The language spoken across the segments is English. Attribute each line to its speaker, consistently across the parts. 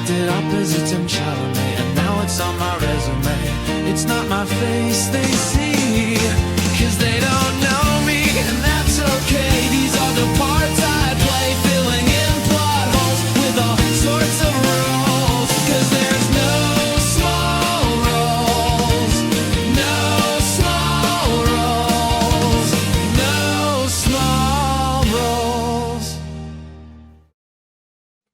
Speaker 1: acted opposite Tim Chalamet, and now it's on my resume. It's not my face they see, cause they don't know me, and that's okay. These are the parts I play, filling in plot holes with all sorts of roles, cause there's no small roles, no small roles, no small roles.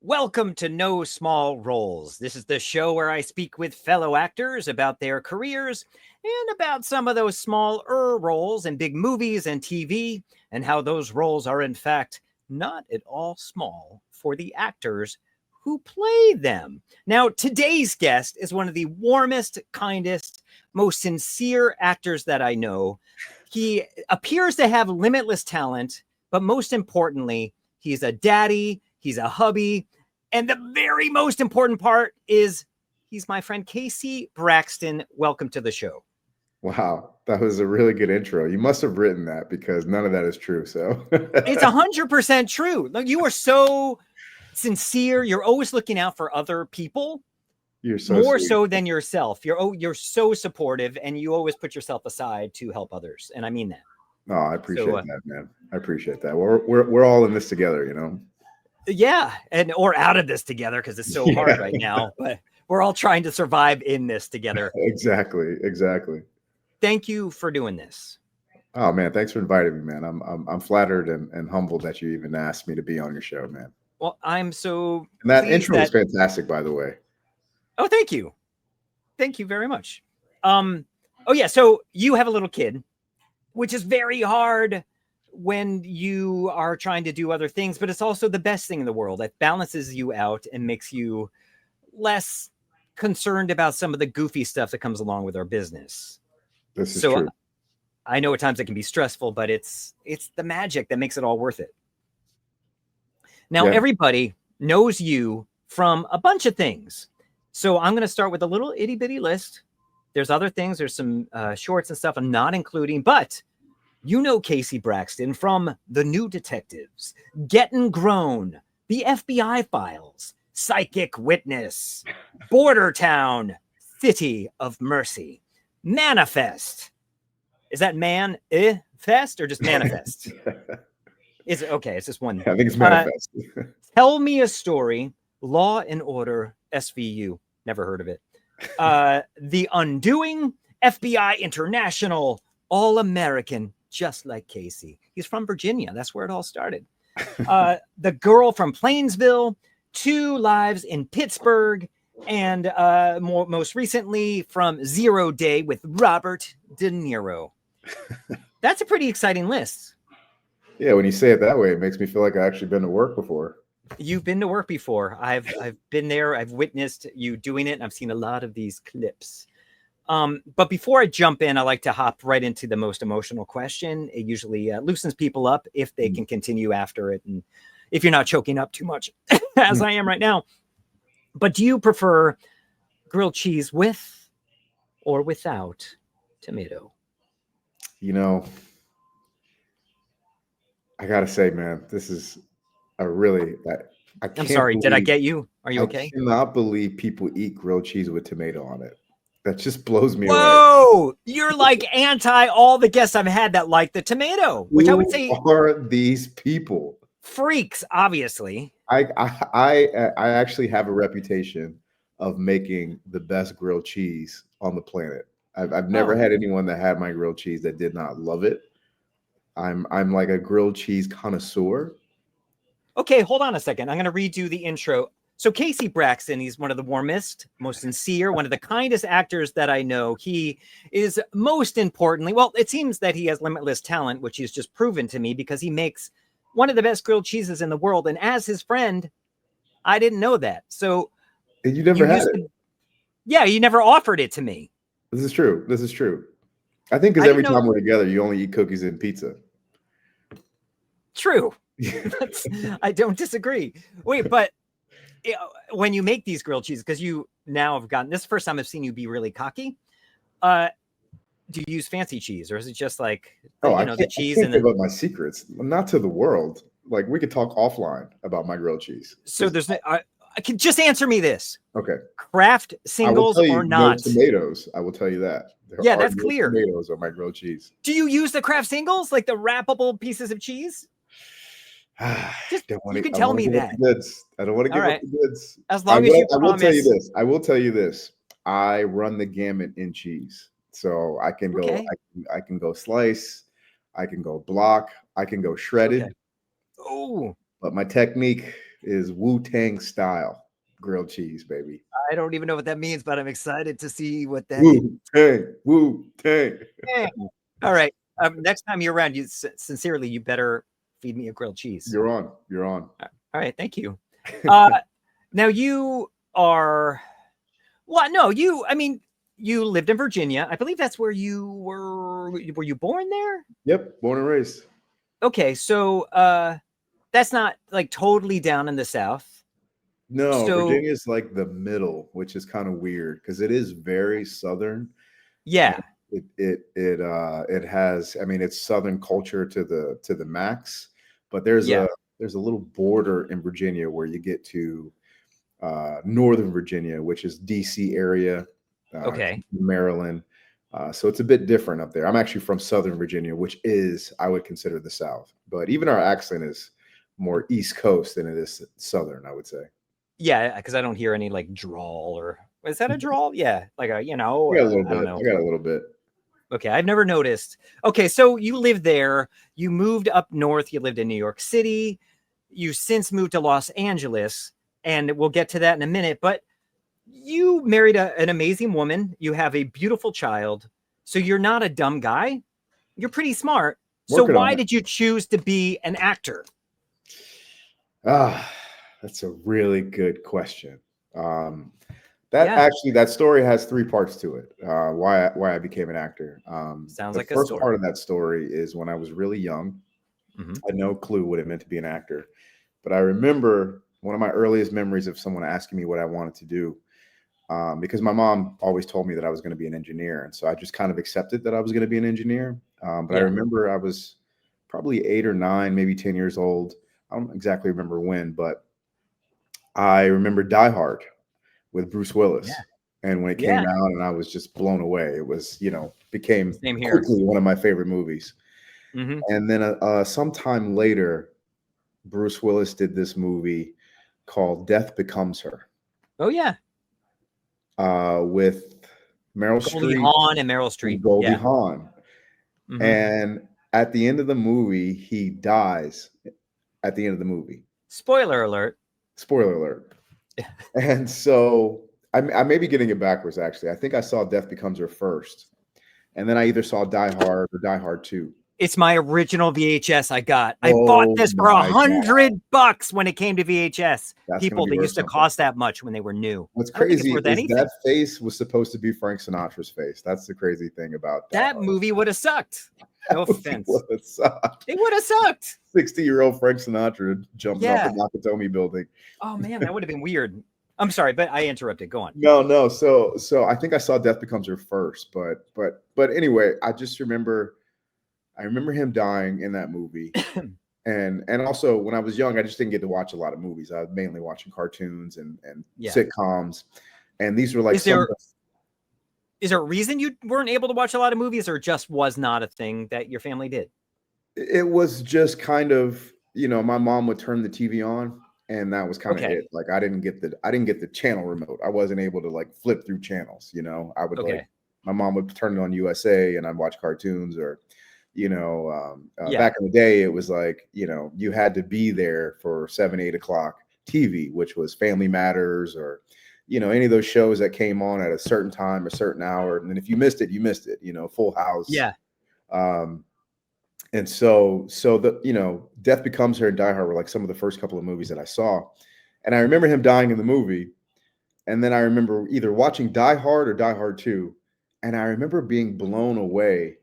Speaker 2: Welcome to No Small Roles. This is the show where I speak with fellow actors about their careers and about some of those smaller roles in big movies and TV, and how those roles are in fact not at all small for the actors who play them. Now, today's guest is one of the warmest, kindest, most sincere actors that I know. He appears to have limitless talent, but most importantly, he's a daddy, he's a hubby, and the very most important part is he's my friend Casey Braxton. Welcome to the show.
Speaker 3: Wow, that was a really good intro. You must have written that because none of that is true. So
Speaker 2: It's 100% true. Look, you are so sincere. You're always looking out for other people.
Speaker 3: You're so
Speaker 2: more
Speaker 3: sweet.
Speaker 2: so than yourself. You're so supportive, and you always put yourself aside to help others. And I mean that.
Speaker 3: Oh, I appreciate that, man. I appreciate that. We're all in this together, you know.
Speaker 2: Yeah, or out of this together because it's so hard right now. But we're all trying to survive in this together.
Speaker 3: Exactly.
Speaker 2: Thank you for doing this.
Speaker 3: Oh man, thanks for inviting me, man. I'm flattered and humbled that you even asked me to be on your show, man.
Speaker 2: Well, I'm so.
Speaker 3: And that intro was fantastic, by the way.
Speaker 2: Oh, thank you. Thank you very much. Oh yeah, so you have a little kid, which is very hard when you are trying to do other things, but it's also the best thing in the world. It balances you out and makes you less concerned about some of the goofy stuff that comes along with our business.
Speaker 3: This is true.
Speaker 2: I know at times it can be stressful, but it's the magic that makes it all worth it. Now, Everybody knows you from a bunch of things. So I'm going to start with a little itty bitty list. There's other things. There's some shorts and stuff I'm not including, but you know Casey Braxton from The New Detectives, Getting Grown, The FBI Files, Psychic Witness, Border Town, City of Mercy, Manifest. Is that fest or just manifest? It's okay. It's just one.
Speaker 3: I think it's manifest.
Speaker 2: Tell Me a Story, Law and Order, SVU. Never heard of it. The Undoing, FBI International, All American, just like Casey. He's from Virginia. That's where it all started. The Girl from Plainsville, Two Lives in Pittsburgh, and most recently from 0 Day with Robert DeNiro. That's a pretty exciting list.
Speaker 3: Yeah, when you say it that way, it makes me feel like I've actually been to work before.
Speaker 2: You've been to work before. I've been there. I've witnessed you doing it, and I've seen a lot of these clips. But before I jump in, I like to hop right into the most emotional question. It usually loosens people up if they can continue after it, and if you're not choking up too much, as I am right now. But do you prefer grilled cheese with or without tomato?
Speaker 3: You know, I gotta say, man, this is a really.
Speaker 2: I'm sorry. Did I get you? Are you okay?
Speaker 3: I cannot believe people eat grilled cheese with tomato on it. That just blows me away.
Speaker 2: Whoa! You're like anti all the guests I've had that like the tomato, which I would say
Speaker 3: are these people
Speaker 2: freaks. Obviously,
Speaker 3: I actually have a reputation of making the best grilled cheese on the planet. I've never had anyone that had my grilled cheese that did not love it. I'm like a grilled cheese connoisseur.
Speaker 2: Okay, hold on a second. I'm going to redo the intro. So Casey Braxton, he's one of the warmest, most sincere, one of the kindest actors that I know. He is most importantly, well, it seems that he has limitless talent, which he's just proven to me because he makes one of the best grilled cheeses in the world. And as his friend, I didn't know that. So
Speaker 3: and you never had it.
Speaker 2: Yeah, you never offered it to me.
Speaker 3: This is true. I think because every time we're together, you only eat cookies and pizza.
Speaker 2: True. I don't disagree. Wait, but when you make these grilled cheeses, because you now have gotten this first time I've seen you be really cocky. Do you use fancy cheese, or is it just like the cheese?
Speaker 3: I can't give up my secrets, not to the world. Like we could talk offline about my grilled cheese.
Speaker 2: So there's Just answer me this.
Speaker 3: Okay.
Speaker 2: Kraft
Speaker 3: I will
Speaker 2: singles
Speaker 3: tell you,
Speaker 2: or not?
Speaker 3: no tomatoes. I will tell you that. There
Speaker 2: Yeah,
Speaker 3: are
Speaker 2: that's
Speaker 3: no
Speaker 2: clear.
Speaker 3: tomatoes on my grilled cheese.
Speaker 2: Do you use the Kraft singles, like the wrappable pieces of cheese? Just you can tell me that.
Speaker 3: I don't want to
Speaker 2: All
Speaker 3: give up
Speaker 2: right.
Speaker 3: the goods.
Speaker 2: As long as you
Speaker 3: I will tell you
Speaker 2: promise.
Speaker 3: this. I will tell you this. I run the gamut in cheese, so I can go.
Speaker 2: Okay.
Speaker 3: I can go slice. I can go block. I can go shredded.
Speaker 2: Okay. Oh,
Speaker 3: But my technique is Wu-Tang style grilled cheese, baby.
Speaker 2: I don't even know what that means, but I'm excited to see what that is.
Speaker 3: Wu-Tang, Wu-Tang.
Speaker 2: All right. Next time you're around, sincerely, you better feed me a grilled cheese.
Speaker 3: You're on. You're on.
Speaker 2: All right. Thank you. Now you are. Well, no, I mean, you lived in Virginia. I believe that's where you were. Were you born there?
Speaker 3: Yep. Born and raised.
Speaker 2: Okay. So that's not like totally down in the South.
Speaker 3: No,
Speaker 2: So,
Speaker 3: Virginia's like the middle, which is kind of weird because it is very southern.
Speaker 2: yeah.
Speaker 3: It has, I mean, it's southern culture to the max, but there's a little border in Virginia where you get to northern Virginia, which is DC area,
Speaker 2: Okay.
Speaker 3: Maryland. So it's a bit different up there. I'm actually from Southern Virginia, which is, I would consider the South, but even our accent is more East Coast than it is Southern, I would say.
Speaker 2: Yeah, because I don't hear any like drawl or is that a drawl? Yeah, like a
Speaker 3: I got a little bit.
Speaker 2: Okay, I've never noticed. Okay, so you lived there. You moved up north. You lived in New York City. You since moved to Los Angeles, and we'll get to that in a minute. But you married an amazing woman. You have a beautiful child. So you're not a dumb guy. You're pretty smart. So why did you choose to be an actor?
Speaker 3: That's a really good question. That story has three parts to it. Why I became an actor.
Speaker 2: Sounds
Speaker 3: the
Speaker 2: like a
Speaker 3: first
Speaker 2: story.
Speaker 3: part of that story is when I was really young.
Speaker 2: Mm-hmm.
Speaker 3: I had no clue what it meant to be an actor, but I remember one of my earliest memories of someone asking me what I wanted to do, because my mom always told me that I was going to be an engineer, and so I just kind of accepted that I was going to be an engineer. But I remember I was probably 8 or 9, maybe 10 years old. I don't exactly remember when, but I remember Die Hard with Bruce Willis.
Speaker 2: Yeah.
Speaker 3: And when it came out, and I was just blown away. It was, became quickly one of my favorite movies.
Speaker 2: Mm-hmm.
Speaker 3: And then sometime later, Bruce Willis did this movie called Death Becomes Her.
Speaker 2: Oh, yeah.
Speaker 3: With Meryl Streep.
Speaker 2: Goldie Hawn and Meryl Streep.
Speaker 3: Goldie Hawn.
Speaker 2: Mm-hmm.
Speaker 3: And at the end of the movie, he dies at the end of the movie.
Speaker 2: Spoiler alert.
Speaker 3: Spoiler alert. And so I may be getting it backwards, actually. I think I saw Death Becomes Her first. And then I either saw Die Hard or Die Hard 2.
Speaker 2: It's my original VHS I got. I bought this for $100 when it came to VHS. People that used to cost that much when they were new.
Speaker 3: What's crazy is that face was supposed to be Frank Sinatra's face. That's the crazy thing about
Speaker 2: that movie. Would have sucked. No offense. It would have sucked.
Speaker 3: 60-year-old Frank Sinatra jumping off the Nakatomi building.
Speaker 2: Oh man, that would have been weird. I'm sorry, but I interrupted. Go on.
Speaker 3: No. So I think I saw Death Becomes Her first, but anyway, I just remember. I remember him dying in that movie. and also when I was young, I just didn't get to watch a lot of movies. I was mainly watching cartoons and sitcoms. And these were like
Speaker 2: is there a reason you weren't able to watch a lot of movies, or just was not a thing that your family did?
Speaker 3: It was just kind of, my mom would turn the TV on and that was kind of it. Like I didn't get the channel remote. I wasn't able to like flip through channels, I would my mom would turn it on USA and I'd watch cartoons or back in the day, it was like, you had to be there for 7, 8 o'clock TV, which was Family Matters or, any of those shows that came on at a certain time, a certain hour. And then if you missed it, Full House.
Speaker 2: Yeah.
Speaker 3: And so the, Death Becomes Her and Die Hard were like some of the first couple of movies that I saw. And I remember him dying in the movie. And then I remember either watching Die Hard or Die Hard 2. And I remember being blown away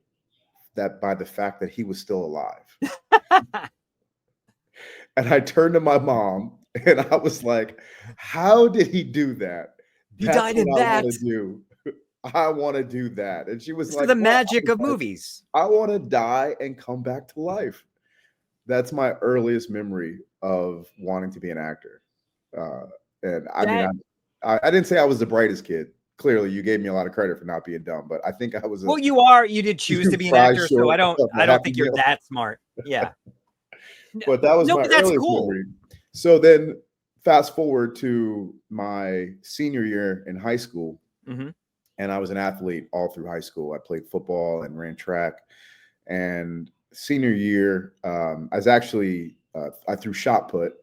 Speaker 3: by the fact that he was still alive. And I turned to my mom and I was like, how did he do that?
Speaker 2: He died in that.
Speaker 3: I want to do that. And she was like,
Speaker 2: the magic of movies.
Speaker 3: I want to die and come back to life. That's my earliest memory of wanting to be an actor. And I mean, I didn't say I was the brightest kid. Clearly, you gave me a lot of credit for not being dumb, but I think I was a
Speaker 2: Well, you are. You did choose to be an
Speaker 3: prize
Speaker 2: actor, so
Speaker 3: short of
Speaker 2: I
Speaker 3: a
Speaker 2: don't
Speaker 3: Happy
Speaker 2: think you're
Speaker 3: Meal.
Speaker 2: that smart. Yeah.
Speaker 3: But that was
Speaker 2: No,
Speaker 3: my
Speaker 2: but that's
Speaker 3: earliest
Speaker 2: cool.
Speaker 3: memory. So then fast forward to my senior year in high school,
Speaker 2: Mhm.
Speaker 3: and I was an athlete all through high school. I played football and ran track. And senior year, I was actually I threw shot put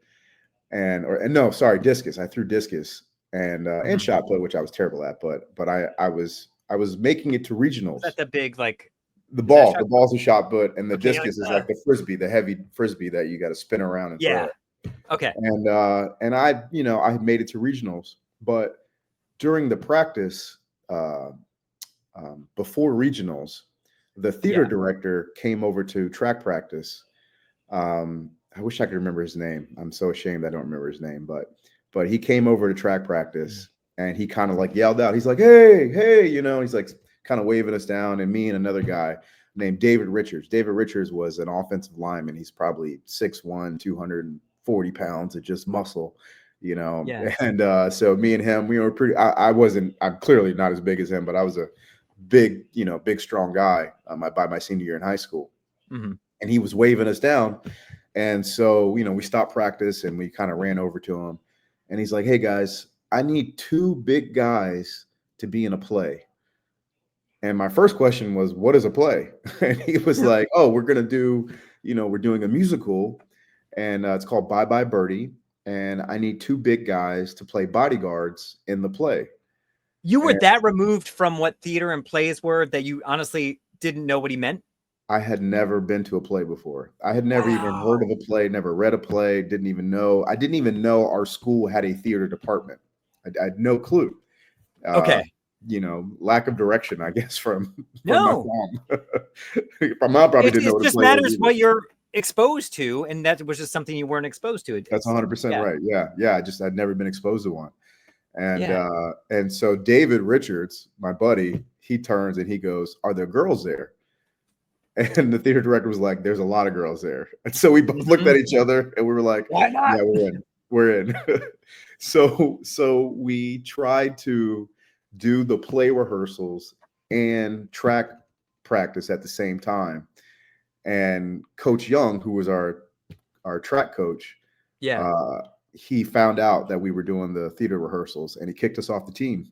Speaker 3: and no, sorry, discus. I threw discus and
Speaker 2: Mhm.
Speaker 3: shot put, which I was terrible at. But I was making it to
Speaker 2: Is that
Speaker 3: regionals.
Speaker 2: the big like?
Speaker 3: The
Speaker 2: Is that
Speaker 3: ball,
Speaker 2: shot
Speaker 3: the ball's a shot put, and the
Speaker 2: Okay,
Speaker 3: discus is like the frisbee, the heavy frisbee that you got to spin around and throw
Speaker 2: yeah.
Speaker 3: it.
Speaker 2: Okay.
Speaker 3: And I, I had made it to regionals, but during the practice before regionals, the theater
Speaker 2: Yeah.
Speaker 3: director came over to track practice. I wish I could remember his name. I'm so ashamed I don't remember his name, but he came over to track practice and he kind of like yelled out. He's like, "Hey, hey," he's like kind of waving us down. And me and another guy named David Richards. David Richards was an offensive lineman. He's probably 6'1", 240 pounds of just muscle,
Speaker 2: Yeah.
Speaker 3: And so me and him, we were pretty. I'm clearly not as big as him, but I was a big, big strong guy by my senior year in high school.
Speaker 2: Mm-hmm.
Speaker 3: And he was waving us down. And so, we stopped practice and we kind of ran over to him. And he's like, "Hey, guys, I need 2 big guys to be in a play." And my first question was, "What is a play?" And he was like, "Oh, we're going to do, we're doing a musical and it's called Bye Bye Birdie. And I need 2 big guys to play bodyguards in the play."
Speaker 2: You were
Speaker 3: And
Speaker 2: that removed from what theater and plays were that you honestly didn't know what he meant?
Speaker 3: I had never been to a play before. I had never even heard of
Speaker 2: Wow.
Speaker 3: a play, never read a play, didn't even know. I didn't even know our school had a theater department. I had no clue.
Speaker 2: Okay.
Speaker 3: Lack of direction, I guess, from my
Speaker 2: No.
Speaker 3: mom. My mom probably didn't know
Speaker 2: It
Speaker 3: what a
Speaker 2: just
Speaker 3: play was
Speaker 2: matters
Speaker 3: either.
Speaker 2: what you're exposed to, and that was just something you weren't exposed to.
Speaker 3: That's 100% right. Yeah, yeah. I'd never been exposed to one. And so David Richards, my buddy, he turns and he goes, "Are there girls there?" And the theater director was like, "There's a lot of girls there." And so we both looked at each other and we were like,
Speaker 2: Why not?
Speaker 3: "Yeah, we're in." So we tried to do the play rehearsals and track practice at the same time. And Coach Young, who was our track coach,
Speaker 2: Yeah.
Speaker 3: he found out that we were doing the theater rehearsals and he kicked us off the team.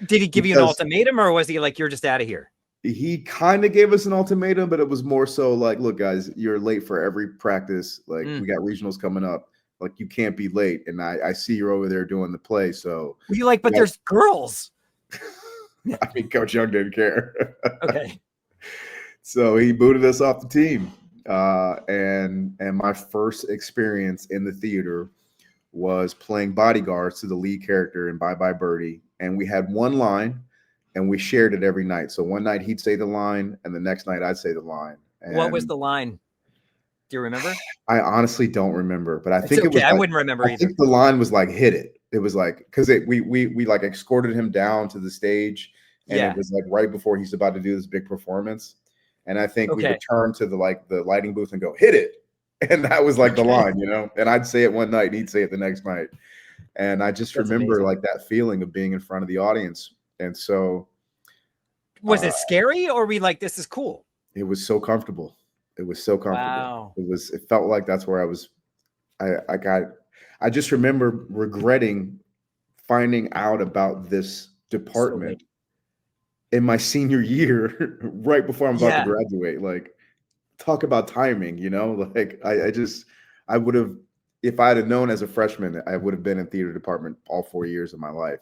Speaker 2: Did he give you an ultimatum, or was he like, "You're just out of here"?
Speaker 3: He kind of gave us an ultimatum, but it was more so like, "Look, guys, you're late for every practice. Like, we got regionals coming up. Like, you can't be late. And I see you're over there doing the play. So
Speaker 2: Were you like, "But there's girls"?
Speaker 3: I mean, Coach Young didn't care.
Speaker 2: Okay.
Speaker 3: So he booted us off the team. And my first experience in the theater was playing bodyguards to the lead character in Bye Bye Birdie. And we had one line and we shared it every night. So one night he'd say the line and the next night I'd say the line. And
Speaker 2: What was the line? Do you remember?
Speaker 3: I honestly don't remember, but I
Speaker 2: It's
Speaker 3: think it was
Speaker 2: okay. I
Speaker 3: like,
Speaker 2: wouldn't remember
Speaker 3: I
Speaker 2: either.
Speaker 3: think the line was like, "Hit it." It was like, because we like escorted him down to the stage and
Speaker 2: Yeah.
Speaker 3: it was like right before he's about to do this big performance. And I think we
Speaker 2: Okay.
Speaker 3: would turn to the lighting booth and go, "Hit it." And that was like the line, and I'd say it one night and he'd say it the next night. And I just
Speaker 2: That's
Speaker 3: remember
Speaker 2: amazing.
Speaker 3: like that feeling of being in front of the audience. And so
Speaker 2: Was it scary, or were we like, "This is cool"?
Speaker 3: it was so comfortable. It was so comfortable.
Speaker 2: Wow.
Speaker 3: It felt like that's where I was. I just remember regretting finding out about this department in my senior year, right before I'm about to graduate. Like, talk about timing, like I would have, if I had known as a freshman, I would have been in theater department all 4 years of my life.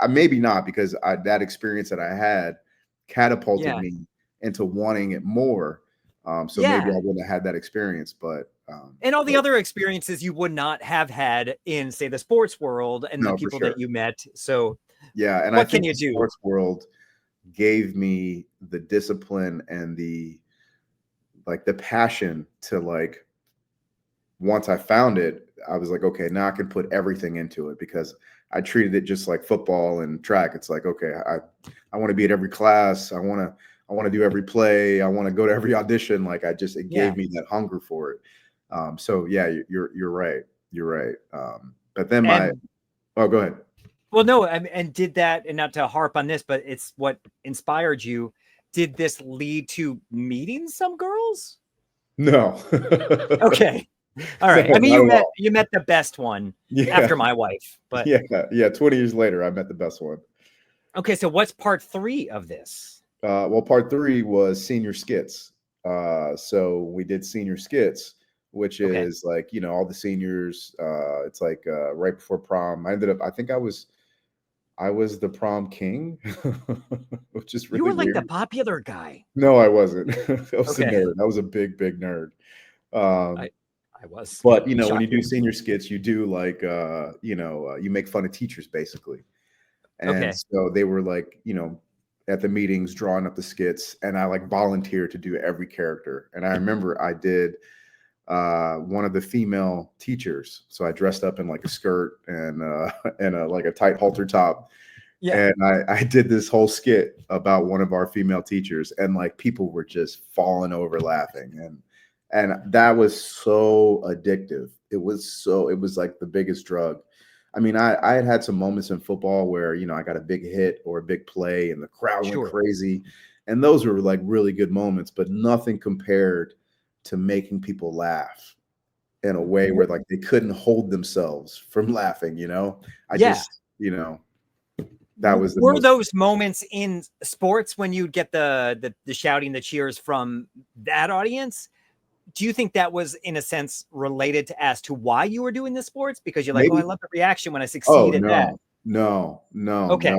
Speaker 3: Maybe not, because that experience that I had catapulted me into wanting it more. So maybe I wouldn't have had that experience, but
Speaker 2: and all the other experiences you would not have had in, say, the sports world and the people that you met. So
Speaker 3: yeah, and
Speaker 2: what
Speaker 3: I think
Speaker 2: can you
Speaker 3: the
Speaker 2: do?
Speaker 3: sports world gave me the discipline and the passion to once I found it, I was like, okay, now I can put everything into it, because I treated it just like football and track. It's like, okay, I want to be at every class. I want to do every play. I want to go to every audition. It gave me that hunger for it. So yeah, you're right. You're right. But then
Speaker 2: And
Speaker 3: oh, go ahead.
Speaker 2: well, no, and did that, and not to harp on this, but it's what inspired you. Did this lead to meeting some girls?
Speaker 3: No.
Speaker 2: Okay. All
Speaker 3: No,
Speaker 2: right. I mean,
Speaker 3: not at all.
Speaker 2: you met the best one
Speaker 3: Yeah.
Speaker 2: after my wife, but
Speaker 3: Yeah. 20 years later, I met the best one.
Speaker 2: okay. So what's part 3 of this?
Speaker 3: Well, part 3 was senior skits. So we did senior skits, which
Speaker 2: Okay.
Speaker 3: is like, all the seniors. It's like right before prom. I think I was the prom king, which is
Speaker 2: You
Speaker 3: really
Speaker 2: were like the
Speaker 3: weird.
Speaker 2: popular guy.
Speaker 3: No, I wasn't. I was a
Speaker 2: Okay.
Speaker 3: nerd. I was a big, big nerd.
Speaker 2: I was.
Speaker 3: But when you do
Speaker 2: Shocking.
Speaker 3: senior skits, you do like you make fun of teachers basically. And
Speaker 2: Okay.
Speaker 3: so they were like, at the meetings drawing up the skits, and I like volunteered to do every character. And I remember I did one of the female teachers. So I dressed up in like a skirt and like a tight halter top.
Speaker 2: Yeah.
Speaker 3: And I did this whole skit about one of our female teachers, and like people were just falling over laughing. And that was so addictive. It was like the biggest drug. I mean, I had some moments in football where, I got a big hit or a big play and the crowd went
Speaker 2: Sure.
Speaker 3: crazy. And those were like really good moments, but nothing compared to making people laugh in a way where like they couldn't hold themselves from laughing, I
Speaker 2: Yeah.
Speaker 3: just, that was the
Speaker 2: Were
Speaker 3: most.
Speaker 2: those moments in sports when you'd get the shouting, the cheers from that audience? Do you think that was in a sense related as to why you were doing the sports? Because you're like, oh, I
Speaker 3: Maybe.
Speaker 2: love the reaction when I
Speaker 3: Oh,
Speaker 2: succeed at that.
Speaker 3: no.
Speaker 2: Okay.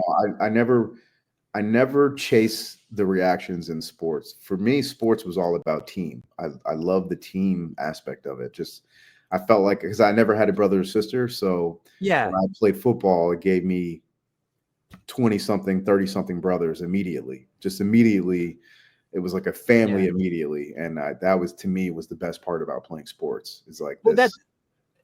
Speaker 3: I never chase the reactions in sports. For me, sports was all about team. I love the team aspect of it. Just I felt like, because I never had a brother or sister, so
Speaker 2: Yeah.
Speaker 3: when I played football, it gave me 20 something, 30 something brothers immediately. Just immediately, it was like a family immediately, and that was, to me, was the best part about playing sports. Is like
Speaker 2: Well,
Speaker 3: this.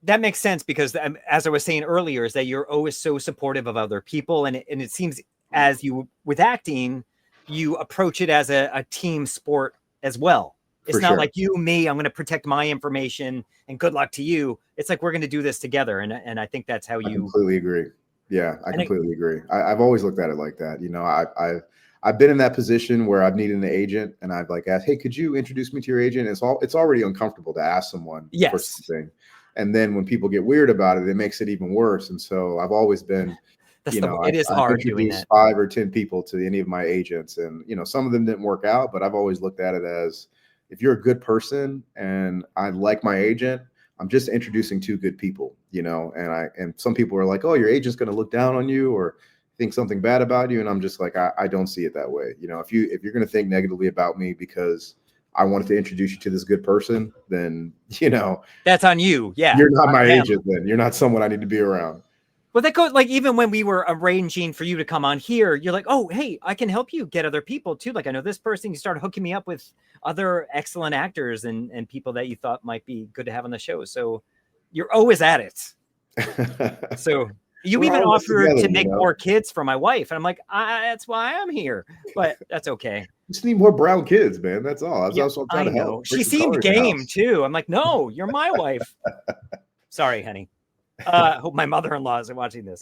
Speaker 2: that makes sense because as I was saying earlier, is that you're always so supportive of other people, and it seems as you with acting, you approach it as a team sport as well. It's
Speaker 3: For
Speaker 2: not
Speaker 3: sure.
Speaker 2: like you, me, I'm going to protect my information and good luck to you. It's like, we're going to do this together. And I think that's how
Speaker 3: I
Speaker 2: you
Speaker 3: completely agree. Yeah, I
Speaker 2: and it,
Speaker 3: completely agree. I've always looked at it like that. I've been in that position where I've needed an agent, and I've like asked, "Hey, could you introduce me to your agent?" It's already uncomfortable to ask someone for
Speaker 2: yes.
Speaker 3: something, and then when people get weird about it, it makes it even worse. And so I've always been,
Speaker 2: It is
Speaker 3: I've
Speaker 2: hard doing
Speaker 3: introduced
Speaker 2: that.
Speaker 3: 5 or 10 people to any of my agents, and some of them didn't work out, but I've always looked at it as, if you're a good person and I like my agent, I'm just introducing 2 good people, and some people are like, "Oh, your agent's going to look down on you or think something bad about you." And I'm just like, I don't see it that way. If you're going to think negatively about me because I wanted to introduce you to this good person, then,
Speaker 2: That's on you. Yeah.
Speaker 3: you're not
Speaker 2: On
Speaker 3: my
Speaker 2: them.
Speaker 3: agent. Then you're not someone I need to be around.
Speaker 2: Well, that goes like, even when we were arranging for you to come on here, you're like, oh, hey, I can help you get other people too. Like, I know this person. You started hooking me up with other excellent actors and people that you thought might be good to have on the show. So you're always at it. So you
Speaker 3: We're
Speaker 2: even
Speaker 3: always
Speaker 2: offered
Speaker 3: together,
Speaker 2: to make more kids for my wife. And I'm like, that's why I'm here. But that's okay.
Speaker 3: Just need more brown kids, man. That's all.
Speaker 2: Yeah,
Speaker 3: That's what I'm trying
Speaker 2: I
Speaker 3: to help.
Speaker 2: know.
Speaker 3: Bring
Speaker 2: She
Speaker 3: some color
Speaker 2: seemed
Speaker 3: in the
Speaker 2: game
Speaker 3: house.
Speaker 2: too. I'm like, no, you're my wife. Sorry, honey. Hope my mother-in-law isn't watching this.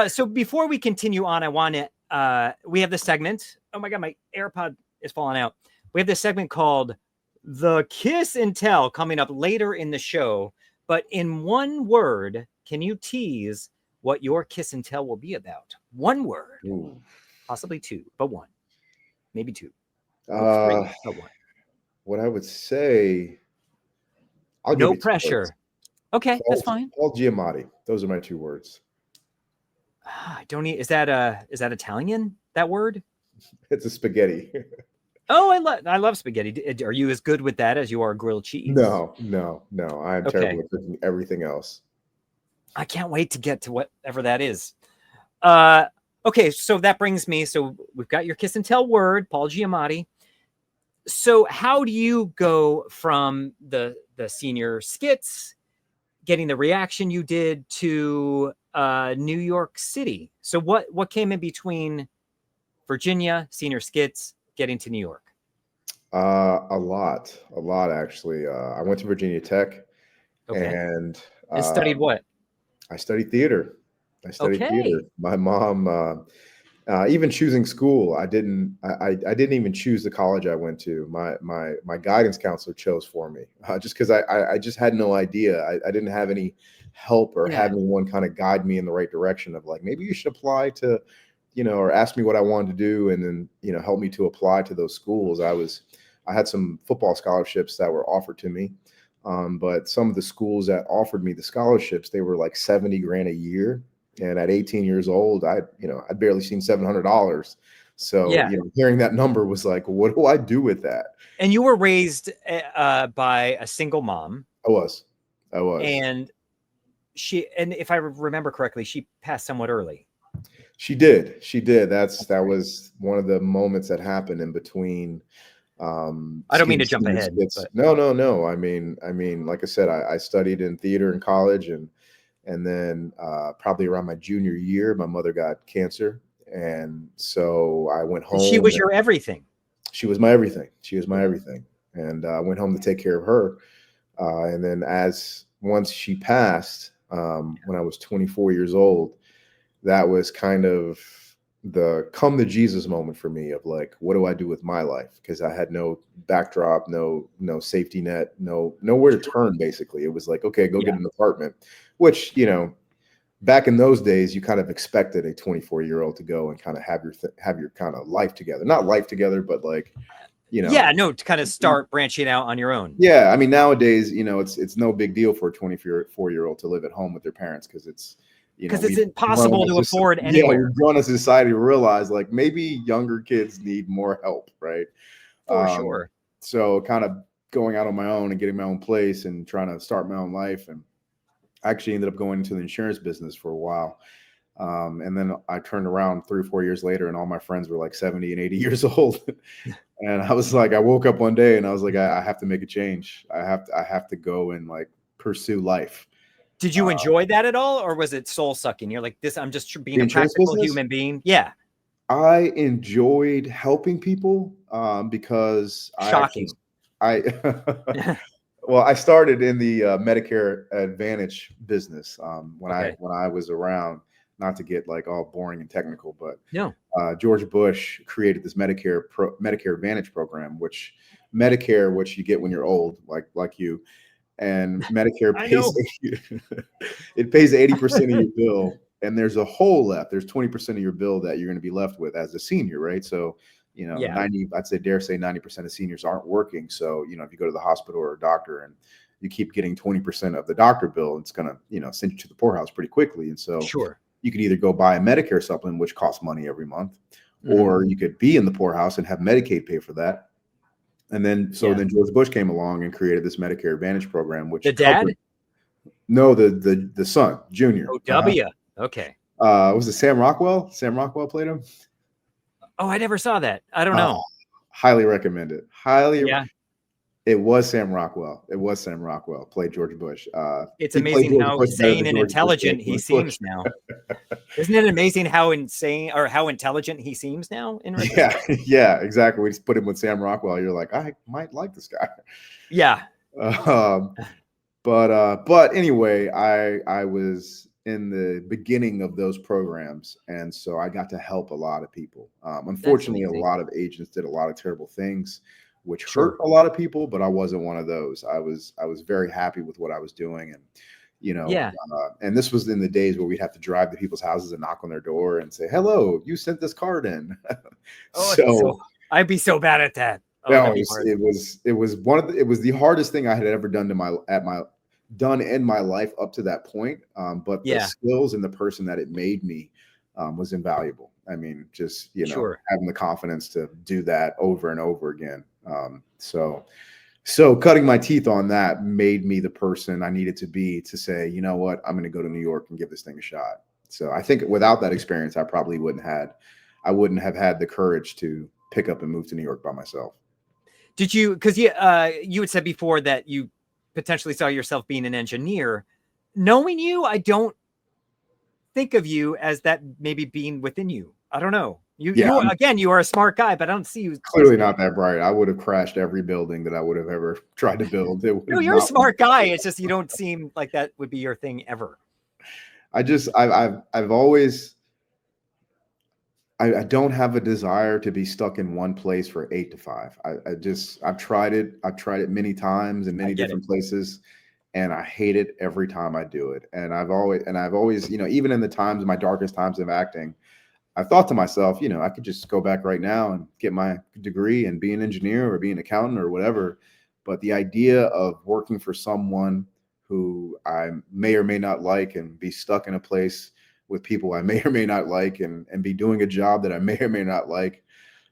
Speaker 2: So before we continue on, I want to, we have this segment. Oh my God, my AirPod is falling out. We have this segment called The Kiss and Tell coming up later in the show. But in one word, can you tease what your kiss and tell will be about? One word,
Speaker 3: Ooh.
Speaker 2: possibly 2, but 1, maybe 2, or 3, but 1.
Speaker 3: What I would say, I'll give
Speaker 2: No
Speaker 3: you 2 words.
Speaker 2: pressure. Okay, that's fine.
Speaker 3: Paul Giamatti. Those are my 2 words.
Speaker 2: I don't need. Is that Italian? That word?
Speaker 3: It's a spaghetti.
Speaker 2: Oh, I love spaghetti. Are you as good with that as you are grilled cheese?
Speaker 3: No. I'm terrible at cooking everything else.
Speaker 2: I can't wait to get to whatever that is. Okay, so that brings me. So we've got your kiss and tell word, Paul Giamatti. So how do you go from the senior skits, getting the reaction you did, to New York City? So what came in between Virginia, senior skits, getting to New York?
Speaker 3: A lot actually. I went to Virginia Tech,
Speaker 2: Okay.
Speaker 3: and
Speaker 2: And studied what?
Speaker 3: I studied theater. I studied theater.
Speaker 2: Okay.
Speaker 3: My mom, even choosing school, I didn't even choose the college I went to. My guidance counselor chose for me, just because I just had no idea. I didn't have any help or
Speaker 2: Yeah.
Speaker 3: have anyone kind of guide me in the right direction of like, maybe you should apply to, or ask me what I wanted to do, and then, help me to apply to those schools. I had some football scholarships that were offered to me. But some of the schools that offered me the scholarships, they were like 70 grand a year. And at 18 years old, I'd barely seen $700. So,
Speaker 2: Yeah.
Speaker 3: hearing that number was like, what do I do with that?
Speaker 2: And you were raised by a single mom.
Speaker 3: I was.
Speaker 2: And and if I remember correctly, she passed somewhat early.
Speaker 3: She did. That was one of the moments that happened in between.
Speaker 2: I don't mean to jump ahead. But...
Speaker 3: No. I mean, like I said, I studied in theater in college, and then probably around my junior year, my mother got cancer, and so I went home.
Speaker 2: She was your everything.
Speaker 3: She was my everything. And I went home to take care of her. And then once she passed, when I was 24 years old, that was kind of the come to Jesus moment for me of like, what do I do with my life? Because I had no backdrop, no safety net, nowhere to turn. Basically, it was like, okay, go get an apartment, which, back in those days, you kind of expected a 24-year-old to go and kind of have your kind of life together, not life together, but like,
Speaker 2: to kind of start branching out on your own.
Speaker 3: Yeah. I mean, nowadays, it's no big deal for a 24-year-old to live at home with their parents. Cause it's
Speaker 2: impossible to afford anywhere.
Speaker 3: Yeah, we've grown as a society to realize like maybe younger kids need more help, right?
Speaker 2: For sure.
Speaker 3: So kind of going out on my own and getting my own place and trying to start my own life. And I actually ended up going into the insurance business for a while. And then I turned around 3 or 4 years later, and all my friends were like 70 and 80 years old. And I was like, I woke up one day and I was like, I have to make a change. I have to go and like pursue life.
Speaker 2: Did you enjoy that at all, or was it soul sucking? You're like, I'm just being a practical human being. Yeah.
Speaker 3: I enjoyed helping people because
Speaker 2: shocking.
Speaker 3: Well, I started in the Medicare Advantage business when I was around. Not to get like all boring and technical, but George Bush created this Medicare Advantage program, which you get when you're old, like you. And Medicare pays it pays 80% of your bill, and there's a hole left. There's 20% of your bill that you're going to be left with as a senior, right? So, 90, dare say 90% of seniors aren't working. So, if you go to the hospital or a doctor and you keep getting 20% of the doctor bill, it's going to, send you to the poorhouse pretty quickly. And so you could either go buy a Medicare supplement, which costs money every month, or you could be in the poorhouse and have Medicaid pay for that. And then, then George Bush came along and created this Medicare Advantage program, which
Speaker 2: the dad?
Speaker 3: No, the son, Junior.
Speaker 2: Oh, W. Okay.
Speaker 3: Was it Sam Rockwell? Sam Rockwell played him.
Speaker 2: Oh, I never saw that. I don't know.
Speaker 3: Highly recommend it. It was Sam Rockwell. Played George Bush.
Speaker 2: It's amazing how sane and intelligent he seems now. Isn't it amazing how insane or how intelligent he seems now?
Speaker 3: Yeah, exactly. We just put him with Sam Rockwell. You're like, I might like this guy.
Speaker 2: Yeah.
Speaker 3: But anyway, I was in the beginning of those programs, and so I got to help a lot of people. Unfortunately, a lot of agents did a lot of terrible things, which hurt a lot of people, but I wasn't one of those. I was very happy with what I was doing. And, and this was in the days where we'd have to drive to people's houses and knock on their door and say, hello, you sent this card in.
Speaker 2: So I'd be so bad at that.
Speaker 3: It was the hardest thing I had ever done in my life up to that point. But the skills and the person that it made me was invaluable. I mean, just, having the confidence to do that over and over again. So cutting my teeth on that made me the person I needed to be to say, you know what, I'm going to go to New York and give this thing a shot. So I think without that experience, I probably wouldn't have had the courage to pick up and move to New York by myself.
Speaker 2: Did you, because you had said before that you potentially saw yourself being an engineer. Knowing you, I don't think of you as that maybe being within you. I don't know. You are a smart guy, but I don't see you.
Speaker 3: Clearly not that bright. I would have crashed every building that I would have ever tried to build.
Speaker 2: No, you're a smart guy. It's just you don't seem like that would be your thing ever.
Speaker 3: I've always, I don't have a desire to be stuck in one place for 8 to 5. I've tried it. I've tried it many times in
Speaker 2: I
Speaker 3: many
Speaker 2: get it.
Speaker 3: different places, and I hate it every time I do it. And I've always, even in the times, my darkest times of acting, I thought to myself, I could just go back right now and get my degree and be an engineer or be an accountant or whatever. But the idea of working for someone who I may or may not like and be stuck in a place with people I may or may not like and be doing a job that I may or may not like.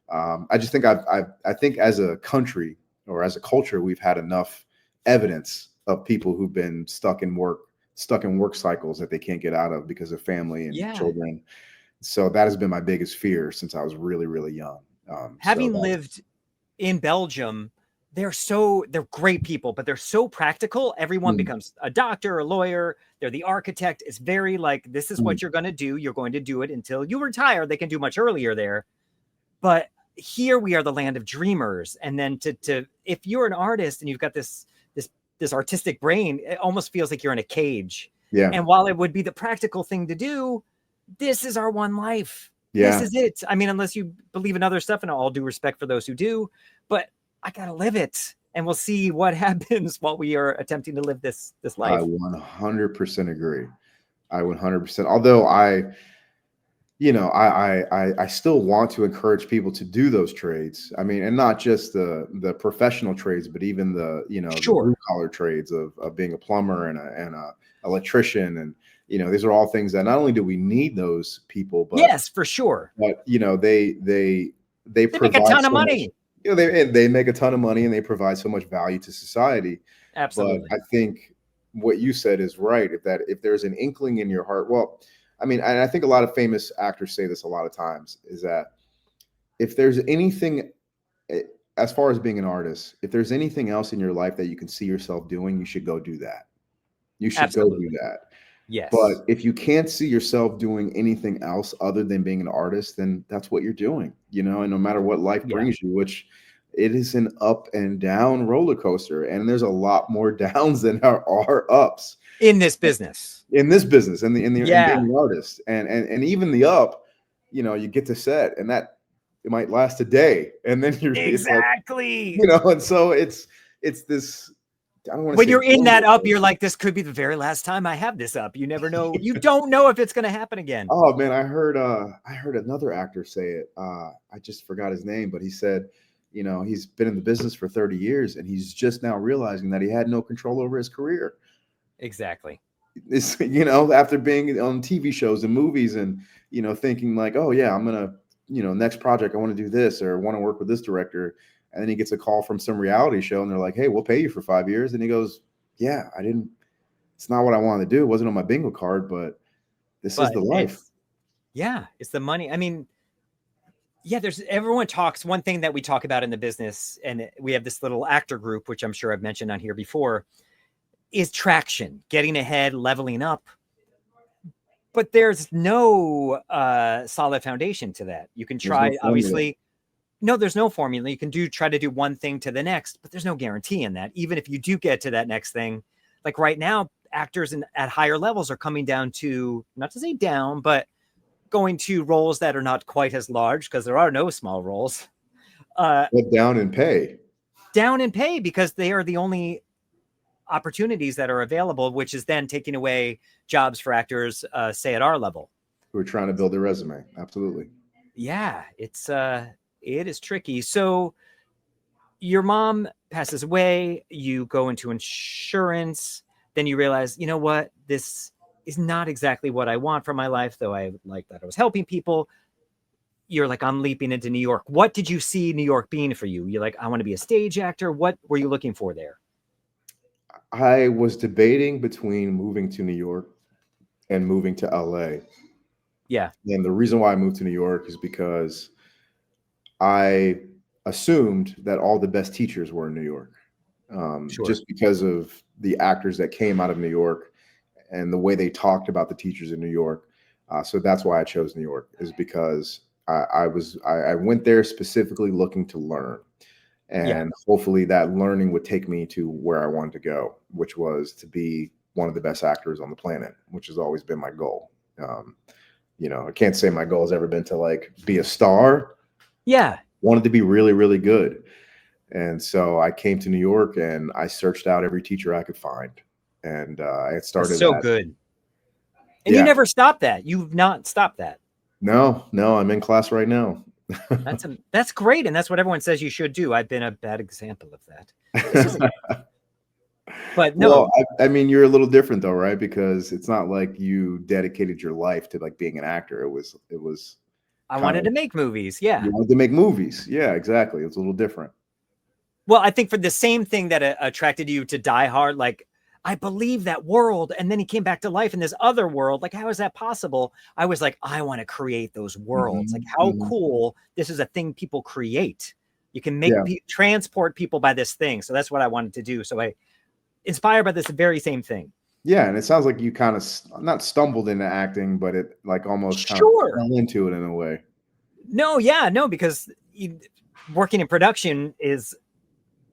Speaker 3: I just think I think as a country or as a culture, we've had enough evidence of people who've been stuck in work cycles that they can't get out of because of family and
Speaker 2: Yeah.
Speaker 3: children. So that has been my biggest fear since I was really, really young.
Speaker 2: Having lived in Belgium, they're great people, but they're so practical. Everyone becomes a doctor, a lawyer. They're the architect. It's very like, this is what you're going to do. You're going to do it until you retire. They can do much earlier there. But here we are the land of dreamers. And then if you're an artist and you've got this artistic brain, it almost feels like you're in a cage.
Speaker 3: Yeah.
Speaker 2: And while it would be the practical thing to do, this is our one life.
Speaker 3: Yeah.
Speaker 2: This is it. I mean, unless you believe in other stuff, and all due respect for those who do, but I got to live it. And we'll see what happens while we are attempting to live this life.
Speaker 3: I 100% agree. I 100%. Although I still want to encourage people to do those trades. I mean, and not just the professional trades, but even the blue collar trades of being a plumber and a electrician. And, these are all things that not only do we need those people, but
Speaker 2: yes, for sure.
Speaker 3: But, they
Speaker 2: make a ton of money.
Speaker 3: They make a ton of money and they provide so much value to society.
Speaker 2: Absolutely.
Speaker 3: But I think what you said is right. If there's an inkling in your heart, well, I mean, and I think a lot of famous actors say this a lot of times, is that if there's anything, as far as being an artist, if there's anything else in your life that you can see yourself doing, you should go do that. You should go do that.
Speaker 2: Yes.
Speaker 3: But if you can't see yourself doing anything else other than being an artist, then that's what you're doing, and no matter what life brings you, which it is an up and down roller coaster. And there's a lot more downs than there are ups
Speaker 2: in this business,
Speaker 3: in being an artist. And even the up, you get to set and that it might last a day. And then you're
Speaker 2: exactly,
Speaker 3: and so it's this, I don't want to
Speaker 2: when you're in that up, you're like, this could be the very last time I have this up. You never know. You don't know if it's going to happen again.
Speaker 3: Oh man, I heard another actor say it. I just forgot his name, but he said, he's been in the business for 30 years and he's just now realizing that he had no control over his career.
Speaker 2: Exactly.
Speaker 3: It's, after being on TV shows and movies and, thinking like, oh yeah, I'm going to, next project, I want to do this or want to work with this director. And then he gets a call from some reality show and they're like, hey, we'll pay you for 5 years. And he goes, yeah, it's not what I wanted to do. It wasn't on my bingo card, but this is the life.
Speaker 2: It's the money. I mean, everyone talks. One thing that we talk about in the business, and we have this little actor group, which I'm sure I've mentioned on here before, is traction, getting ahead, leveling up. But there's no solid foundation to that. You can try, obviously. No, there's no formula. You can try to do one thing to the next, but there's no guarantee in that. Even if you do get to that next thing, like right now, actors at higher levels are coming down to, not to say down, but going to roles that are not quite as large because there are no small roles.
Speaker 3: But down in pay.
Speaker 2: Down in pay because they are the only opportunities that are available, which is then taking away jobs for actors, say at our level.
Speaker 3: Who are trying to build their resume. Absolutely.
Speaker 2: Yeah, it is tricky. So your mom passes away, you go into insurance, then you realize, you know what, this is not exactly what I want for my life, though I like that I was helping people. You're like, I'm leaping into New York. What did you see New York being for you? You're like, I want to be a stage actor. What were you looking for there?
Speaker 3: I was debating between moving to New York and moving to LA.
Speaker 2: Yeah.
Speaker 3: And the reason why I moved to New York is because I assumed that all the best teachers were in New York, just because of the actors that came out of New York and the way they talked about the teachers in New York. So that's why I chose New York, is because I went there specifically looking to learn. And hopefully that learning would take me to where I wanted to go, which was to be one of the best actors on the planet, which has always been my goal. I can't say my goal has ever been to like be a star.
Speaker 2: Yeah.
Speaker 3: Wanted to be really, really good. And so I came to New York and I searched out every teacher I could find. And I had started
Speaker 2: That's so
Speaker 3: that.
Speaker 2: good. And you never stopped that. You've not stopped that.
Speaker 3: No, I'm in class right now.
Speaker 2: That's great. And that's what everyone says you should do. I've been a bad example of that. But no.
Speaker 3: Well, I mean, you're a little different though, right? Because it's not like you dedicated your life to like being an actor. It was.
Speaker 2: I wanted to make movies. Yeah.
Speaker 3: You wanted to make movies. Yeah, exactly. It's a little different.
Speaker 2: Well, I think for the same thing that attracted you to Die Hard, like, I believe that world. And then he came back to life in this other world. Like, how is that possible? I was like, I want to create those worlds. Like, how cool. This is a thing people create. You can make transport people by this thing. So that's what I wanted to do. So I inspired by this very same thing.
Speaker 3: Yeah. And it sounds like you kind of not stumbled into acting, but it like almost kind of fell into it in a way.
Speaker 2: No, because working in production is,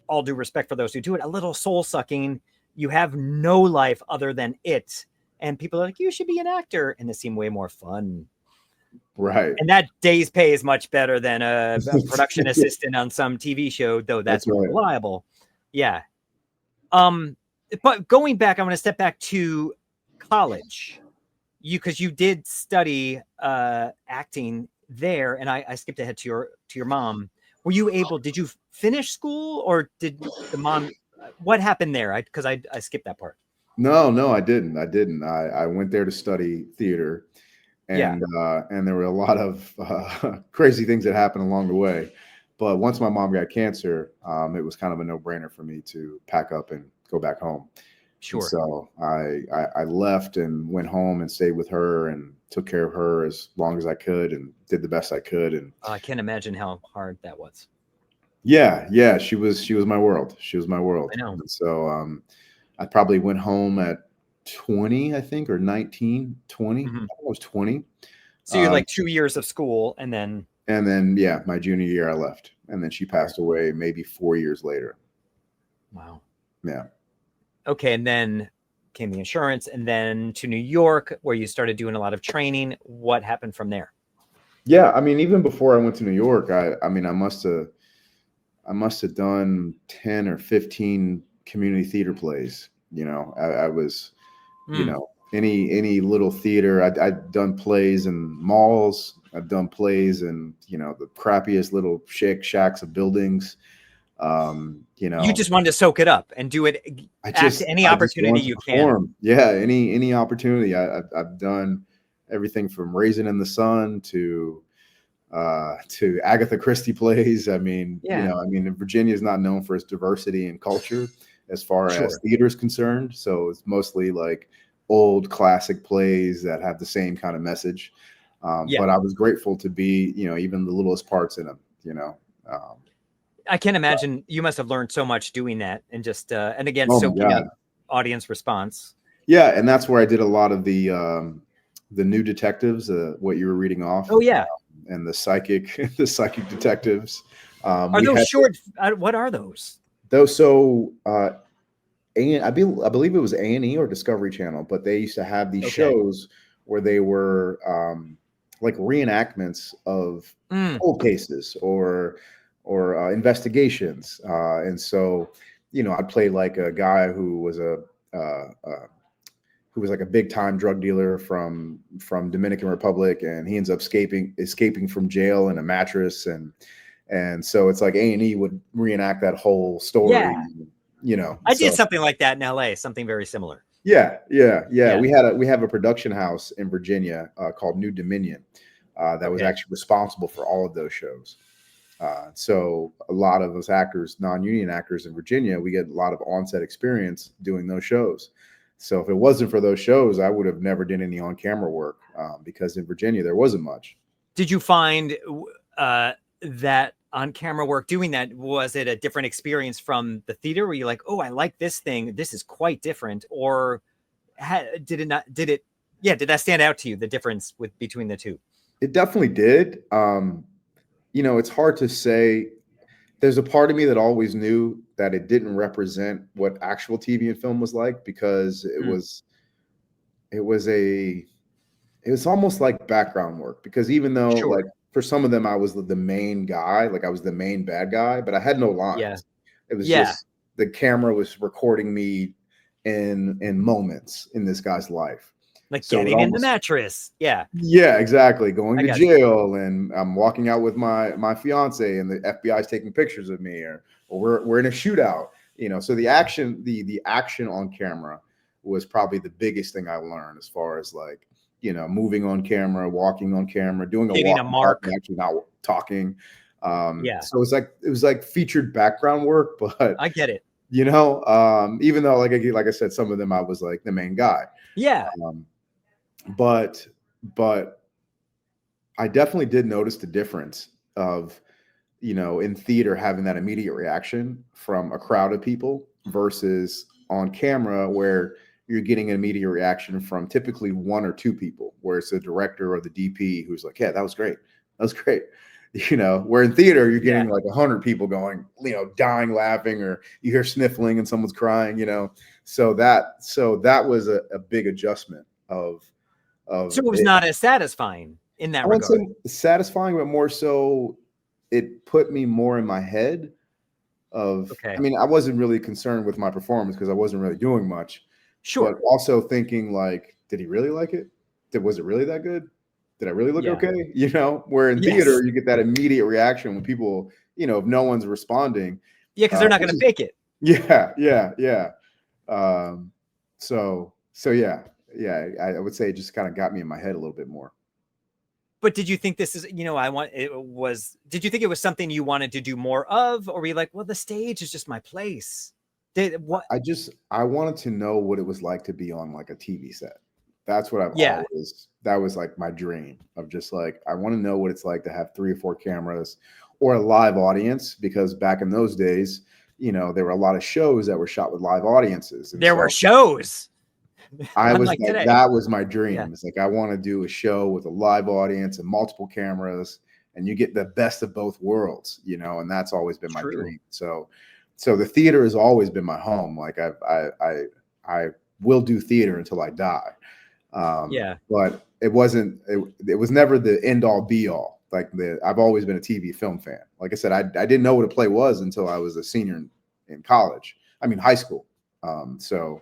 Speaker 2: all due respect for those who do it, a little soul sucking. You have no life other than it. And people are like, you should be an actor. And it seemed way more fun.
Speaker 3: Right.
Speaker 2: And that day's pay is much better than a production assistant on some TV show, though that's more reliable. Yeah. But going back, I want to step back to college. Because you did study acting there. And I skipped ahead to your mom. Were you able, did you finish school or did the mom, what happened there? Because I skipped that part.
Speaker 3: No, I didn't. I went there to study theater and there were a lot of crazy things that happened along the way. But once my mom got cancer, it was kind of a no-brainer for me to pack up and go back home.
Speaker 2: Sure.
Speaker 3: And so I left and went home and stayed with her and took care of her as long as I could and did the best I could. And
Speaker 2: I can't imagine how hard that was.
Speaker 3: Yeah. She was my world. She was my world.
Speaker 2: I know.
Speaker 3: And so I probably went home at 20, I think, or 19, 20. I think I was 20.
Speaker 2: So you're like 2 years of school and then
Speaker 3: my junior year I left. And then she passed away maybe 4 years later.
Speaker 2: Wow.
Speaker 3: Yeah.
Speaker 2: Okay. And then came the insurance and then to New York where you started doing a lot of training. What happened from there?
Speaker 3: Yeah. I mean, even before I went to New York, I must have done 10 or 15 community theater plays. I was, any little theater. I'd done plays in malls. I've done plays in, the crappiest little shacks of buildings. You
Speaker 2: just wanted to soak it up and do it. Any opportunity you can.
Speaker 3: Yeah. Any opportunity. I've done everything from Raisin in the Sun to Agatha Christie plays. Virginia is not known for its diversity and culture as far as theater is concerned. So it's mostly like old classic plays that have the same kind of message. But I was grateful to be, even the littlest parts in them,
Speaker 2: I can't imagine you must have learned so much doing that and just, soaking up audience response.
Speaker 3: Yeah. And that's where I did a lot of the New Detectives, what you were reading off.
Speaker 2: Oh yeah.
Speaker 3: And the psychic detectives.
Speaker 2: Are those short? What are those?
Speaker 3: Those, so I believe it was A&E or Discovery Channel, but they used to have these shows where they were like reenactments of cold cases or investigations. And so, I'd play like a guy who was like a big time drug dealer from Dominican Republic, and he ends up escaping from jail in a mattress. And so it's like A&E would reenact that whole story. Yeah.
Speaker 2: I did something like that in LA, something very similar.
Speaker 3: Yeah. We have a production house in Virginia called New Dominion that was actually responsible for all of those shows. So a lot of us actors, non-union actors in Virginia, we get a lot of on-set experience doing those shows. So if it wasn't for those shows, I would have never done any on-camera work because in Virginia, there wasn't much.
Speaker 2: Did you find that on-camera work doing that, was it a different experience from the theater where you're like, oh, I like this thing, this is quite different? Or did that stand out to you, the difference between the two?
Speaker 3: It definitely did. It's hard to say. There's a part of me that always knew that it didn't represent what actual TV and film was like, because it was almost like background work, because even though
Speaker 2: Sure.
Speaker 3: like for some of them I was the main guy, like I was the main bad guy, but I had no
Speaker 2: Yeah.
Speaker 3: lines. It was
Speaker 2: Yeah.
Speaker 3: just the camera was recording me in moments in this guy's life.
Speaker 2: Like
Speaker 3: So it
Speaker 2: getting in the
Speaker 3: almost,
Speaker 2: mattress. Yeah.
Speaker 3: yeah, exactly. Going
Speaker 2: I
Speaker 3: to
Speaker 2: got you.
Speaker 3: jail, and I'm walking out with my fiance, and the FBI is taking pictures of me, or we're in a shootout. So the action on camera was probably the biggest thing I learned, as far as like, moving on camera, walking on camera, doing a
Speaker 2: Hitting
Speaker 3: walk
Speaker 2: a
Speaker 3: and
Speaker 2: mark.
Speaker 3: talking, actually not talking.
Speaker 2: Yeah.
Speaker 3: So it was like featured background work, but
Speaker 2: I get it.
Speaker 3: even though like I said, some of them I was like the main guy.
Speaker 2: Yeah.
Speaker 3: But I definitely did notice the difference of, in theater, having that immediate reaction from a crowd of people versus on camera, where you're getting an immediate reaction from typically one or two people, where it's the director or the DP who's like, yeah, that was great. That was great. Where in theater, you're getting like 100 people going, dying laughing, or you hear sniffling and someone's crying, So that was a big adjustment of
Speaker 2: So it was
Speaker 3: it.
Speaker 2: not as satisfying in that
Speaker 3: I wouldn't
Speaker 2: regard.
Speaker 3: say satisfying, but more so it put me more in my head of,
Speaker 2: Okay.
Speaker 3: I mean, I wasn't really concerned with my performance because I wasn't really doing much.
Speaker 2: Sure.
Speaker 3: But also thinking like, did he really like it? Was it really that good? Did I really look
Speaker 2: Yeah.
Speaker 3: okay? Where in
Speaker 2: Yes.
Speaker 3: theater, you get that immediate reaction when people, if no one's responding.
Speaker 2: Yeah, because they're not going to fake it.
Speaker 3: Yeah. So yeah. I would say it just kind of got me in my head a little bit more.
Speaker 2: But did you think this is, did you think it was something you wanted to do more of? Or were you like, well, the stage is just my place?
Speaker 3: I wanted to know what it was like to be on like a TV set. That's what that was like my dream of just like, I want to know what it's like to have 3 or 4 cameras or a live audience, because back in those days, there were a lot of shows that were shot with live audiences.
Speaker 2: There were shows.
Speaker 3: I was like, that was my dream.
Speaker 2: Yeah.
Speaker 3: It's like, I want to do a show with a live audience and multiple cameras, and you get the best of both worlds, and that's always been my dream. So the theater has always been my home. Like I will do theater until I die. But it was never the end all be all. Like I've always been a TV film fan. Like I said, I didn't know what a play was until I was a senior in college. I mean, high school. So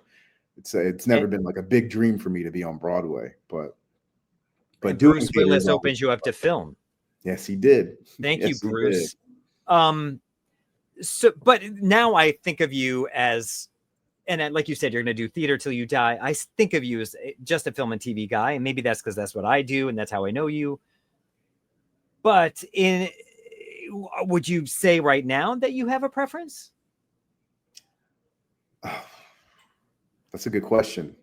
Speaker 3: it's never been like a big dream for me to be on Broadway, but
Speaker 2: Bruce Willis opens you up to film.
Speaker 3: Yes, he did.
Speaker 2: Thank you, Bruce. So, but now I think of you as, and like you said, you're going to do theater till you die. I think of you as just a film and TV guy, and maybe that's because that's what I do, and that's how I know you. But would you say right now that you have a preference?
Speaker 3: That's a good question.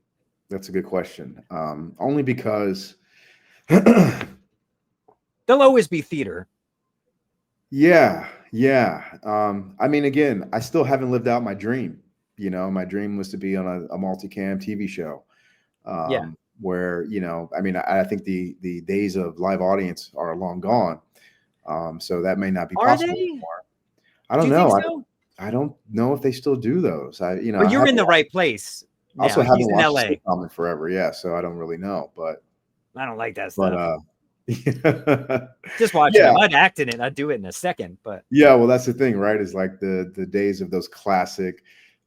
Speaker 3: Only because there'll
Speaker 2: always be theater.
Speaker 3: Yeah. I mean, again, I still haven't lived out my dream. My dream was to be on a multicam TV show. Where, I mean, I think the days of live audience are long gone. So that may not be possible anymore. I don't know.
Speaker 2: So?
Speaker 3: I don't know if they still do those.
Speaker 2: But you're in the right place.
Speaker 3: I also haven't watched sitcom in forever. Yeah. So I don't really know, but
Speaker 2: I don't like that stuff.
Speaker 3: But
Speaker 2: just watch it. I'd act in it. I'd do it in a second. But
Speaker 3: yeah, well, that's the thing, right? Is like the days of those classic,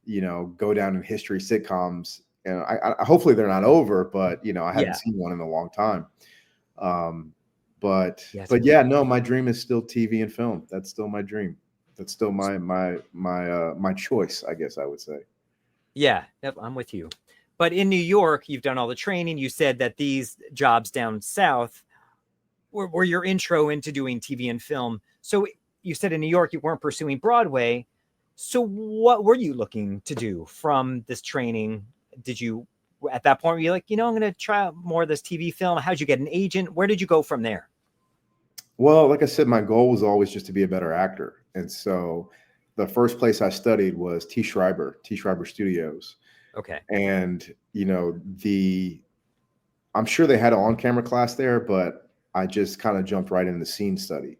Speaker 3: go down in history sitcoms. And I hopefully they're not over, but I haven't seen one in a long time. But yeah, no, my dream is still TV and film. That's still my dream. That's still my choice, I guess I would say.
Speaker 2: Yeah, I'm with you. But in New York, you've done all the training. You said that these jobs down south were your intro into doing TV and film. So you said in New York, you weren't pursuing Broadway. So what were you looking to do from this training? Did you, at that point, were you like, I'm going to try out more of this TV film? How'd you get an agent? Where did you go from there?
Speaker 3: Well, like I said, my goal was always just to be a better actor. And so the first place I studied was T. Schreiber Studios.
Speaker 2: Okay.
Speaker 3: And, I'm sure they had an on-camera class there, but I just kind of jumped right into the scene study,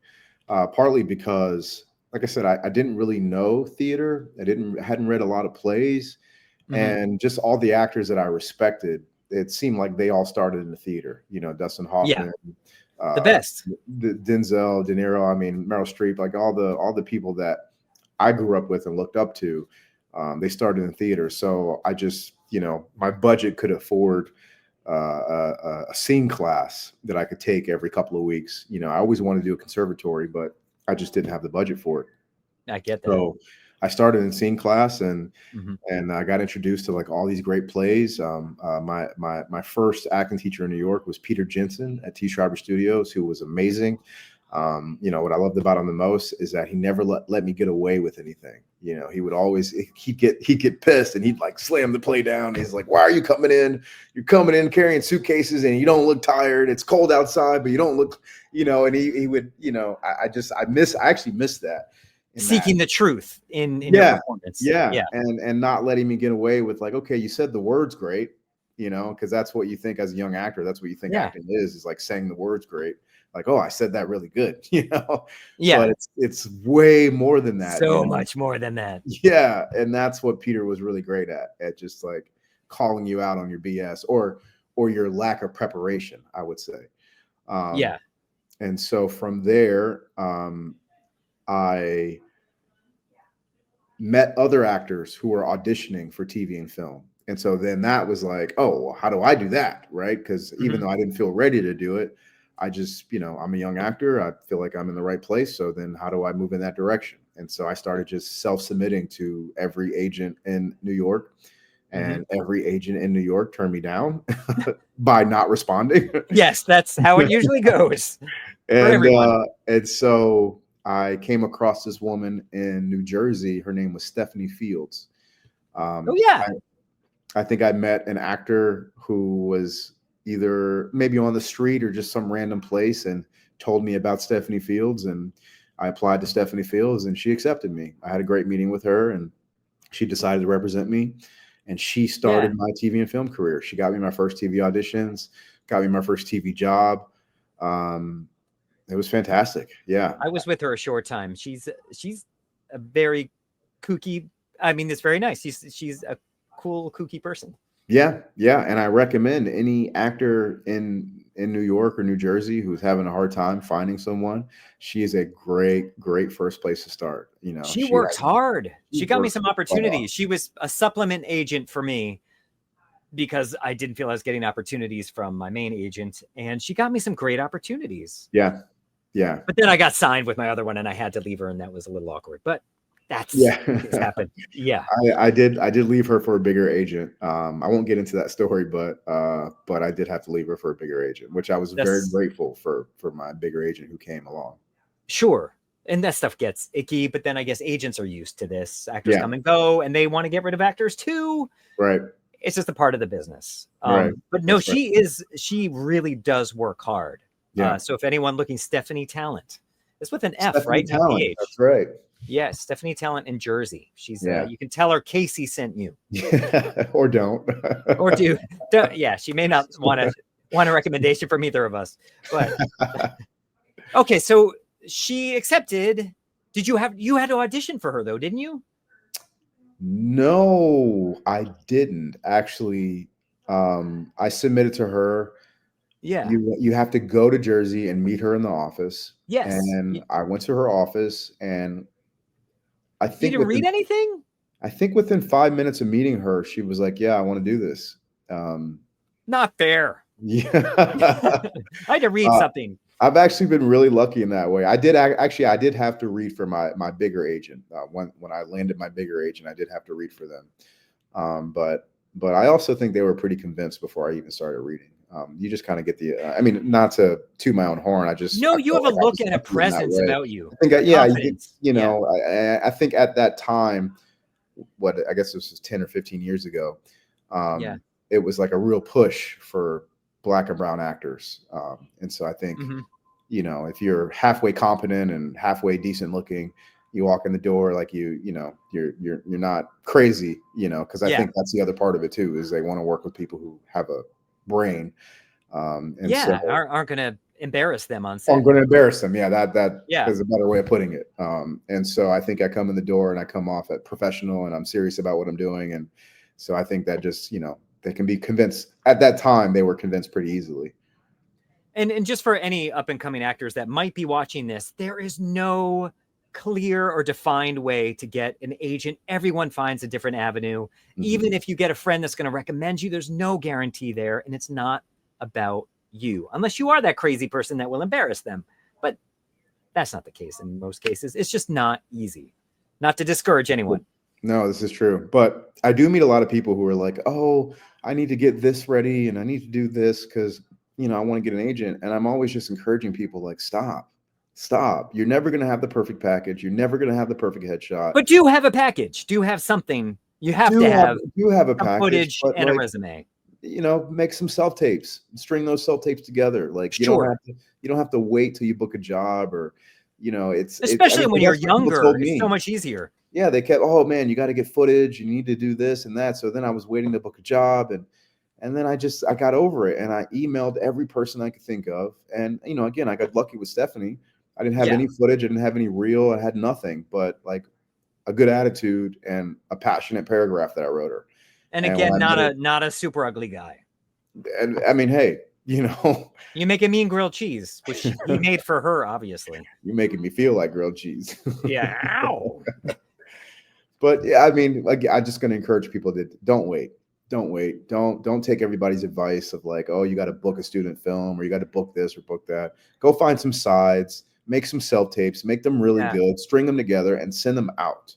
Speaker 3: partly because like I said, I didn't really know theater. Hadn't read a lot of plays, and just all the actors that I respected, it seemed like they all started in the theater. You know, Dustin
Speaker 2: Yeah,
Speaker 3: Hoffman,
Speaker 2: the best.
Speaker 3: Denzel, De Niro. I mean, Meryl Streep. Like all the people that I grew up with and looked up to, they started in theater. So I just, my budget could afford a scene class that I could take every couple of weeks. I always wanted to do a conservatory, but I just didn't have the budget for it.
Speaker 2: I get that.
Speaker 3: So I started in scene class, and
Speaker 2: Mhm.
Speaker 3: and I got introduced to like all these great plays. My first acting teacher in New York was Peter Jensen at T. Schreiber Studios, who was amazing. What I loved about him the most is that he never let me get away with anything. He would always he'd get pissed, and he'd like slam the play down. He's like, "Why are you coming in? You're coming in carrying suitcases, and you don't look tired. It's cold outside, but you don't look." And he would, I actually miss that.
Speaker 2: Seeking the truth in your performance.
Speaker 3: Yeah. And not letting me get away with like, okay, you said the words great, because that's what you think as a young actor. That's what you think acting is like saying the words great. Like, oh, I said that really good,
Speaker 2: Yeah.
Speaker 3: But it's way more than that.
Speaker 2: So much more than that.
Speaker 3: Yeah. And that's what Peter was really great at just like calling you out on your BS or your lack of preparation, I would say.
Speaker 2: Yeah.
Speaker 3: And so from there, I met other actors who were auditioning for TV and film. And so then that was like, oh, well, how do I do that? Right. Because even though I didn't feel ready to do it, I just, I'm a young actor. I feel like I'm in the right place. So then how do I move in that direction? And so I started just self-submitting to every agent in New York. And every agent in New York turned me down by not responding.
Speaker 2: Yes, that's how it usually goes.
Speaker 3: And so I came across this woman in New Jersey. Her name was Stephanie Fields. I think I met an actor who was either maybe on the street or just some random place and told me about Stephanie Fields. And I applied to Stephanie Fields, and she accepted me. I had a great meeting with her, and she decided to represent me. And she started my TV and film career. She got me my first TV auditions, got me my first TV job. It was fantastic. Yeah.
Speaker 2: I was with her a short time. She's a very kooky. I mean, it's very nice. She's a cool, kooky person.
Speaker 3: Yeah. Yeah. And I recommend any actor in New York or New Jersey who's having a hard time finding someone. She is a great first place to start.
Speaker 2: She works hard. She got me some opportunities. She was a supplement agent for me because I didn't feel I was getting opportunities from my main agent, and she got me some great opportunities.
Speaker 3: Yeah. Yeah.
Speaker 2: But then I got signed with my other one, and I had to leave her, and that was a little awkward, but that's it's happened. Yeah.
Speaker 3: I did leave her for a bigger agent. I won't get into that story, but I did have to leave her for a bigger agent, which I was very grateful for my bigger agent who came along.
Speaker 2: Sure. And that stuff gets icky, but then I guess agents are used to this. Actors come and go, and they want to get rid of actors too.
Speaker 3: Right.
Speaker 2: It's just a part of the business.
Speaker 3: Right.
Speaker 2: But no, she really does work hard. Yeah. So if anyone looking, Stephanie Talent, it's with an F, Stephanie right?
Speaker 3: Talent. Not PH. That's right.
Speaker 2: Yes, Stephanie Talent in Jersey. She's you can tell her Casey sent you.
Speaker 3: Or don't.
Speaker 2: Or do. Yeah, she may not want a recommendation from either of us. But okay, so she accepted. Did you had to audition for her though, didn't you?
Speaker 3: No, I didn't actually. I submitted to her.
Speaker 2: Yeah.
Speaker 3: You have to go to Jersey and meet her in the office.
Speaker 2: Yes.
Speaker 3: And I went to her office, and I think
Speaker 2: you didn't read anything?
Speaker 3: I think within 5 minutes of meeting her, she was like, "Yeah, I want to do this."
Speaker 2: Not fair.
Speaker 3: Yeah.
Speaker 2: I had to read something.
Speaker 3: I've actually been really lucky in that way. I did have to read for my bigger agent. When I landed my bigger agent, I did have to read for them. But I also think they were pretty convinced before I even started reading. You just kind of get the, I mean, not to toot my own horn.
Speaker 2: You have a look and a presence about you.
Speaker 3: I think, I think at that time, I guess this was 10 or 15 years ago. It was like a real push for Black and brown actors. And so I think, if you're halfway competent and halfway decent looking, you walk in the door like you're not crazy, because I think that's the other part of it too, is they want to work with people who have a brain.
Speaker 2: Aren't going to embarrass them on
Speaker 3: I'm
Speaker 2: set.
Speaker 3: going to embarrass them. Yeah, that
Speaker 2: Yeah.
Speaker 3: is a better way of putting it. And so I think I come in the door and I come off at professional and I'm serious about what I'm doing. And so I think that just, they can be convinced. At that time, they were convinced pretty easily.
Speaker 2: And just for any up and coming actors that might be watching this, there is no clear or defined way to get an agent. Everyone finds a different avenue.
Speaker 3: Mm-hmm.
Speaker 2: Even if you get a friend that's going to recommend you, there's no guarantee there. And it's not about you, unless you are that crazy person that will embarrass them. But that's not the case in most cases. It's just not easy. Not to discourage anyone.
Speaker 3: No, this is true. But I do meet a lot of people who are like, oh, I need to get this ready and I need to do this because, I want to get an agent. And I'm always just encouraging people like, stop. You're never going to have the perfect package. You're never going to have the perfect headshot.
Speaker 2: But do have a package. Do have something. You have to have
Speaker 3: a package,
Speaker 2: footage and a resume.
Speaker 3: Make some self-tapes, string those self-tapes together. Like you don't have to wait till you book a job or,
Speaker 2: especially when you're younger, it's so much easier.
Speaker 3: Yeah. They kept, oh man, you got to get footage. You need to do this and that. So then I was waiting to book a job and then I got over it and I emailed every person I could think of. And, again, I got lucky with Stephanie. I didn't have any footage. I didn't have any reel. I had nothing but like a good attitude and a passionate paragraph that I wrote her.
Speaker 2: And again, not a super ugly guy.
Speaker 3: And I mean, hey,
Speaker 2: you make a mean grilled cheese, which he made for her, obviously.
Speaker 3: You're making me feel like grilled cheese.
Speaker 2: Yeah. Ow.
Speaker 3: But yeah, I mean, like, I'm just going to encourage people to don't wait. Don't take everybody's advice of like, oh, you got to book a student film or you got to book this or book that. Go find some sides, make some self-tapes, make them really good, string them together and send them out.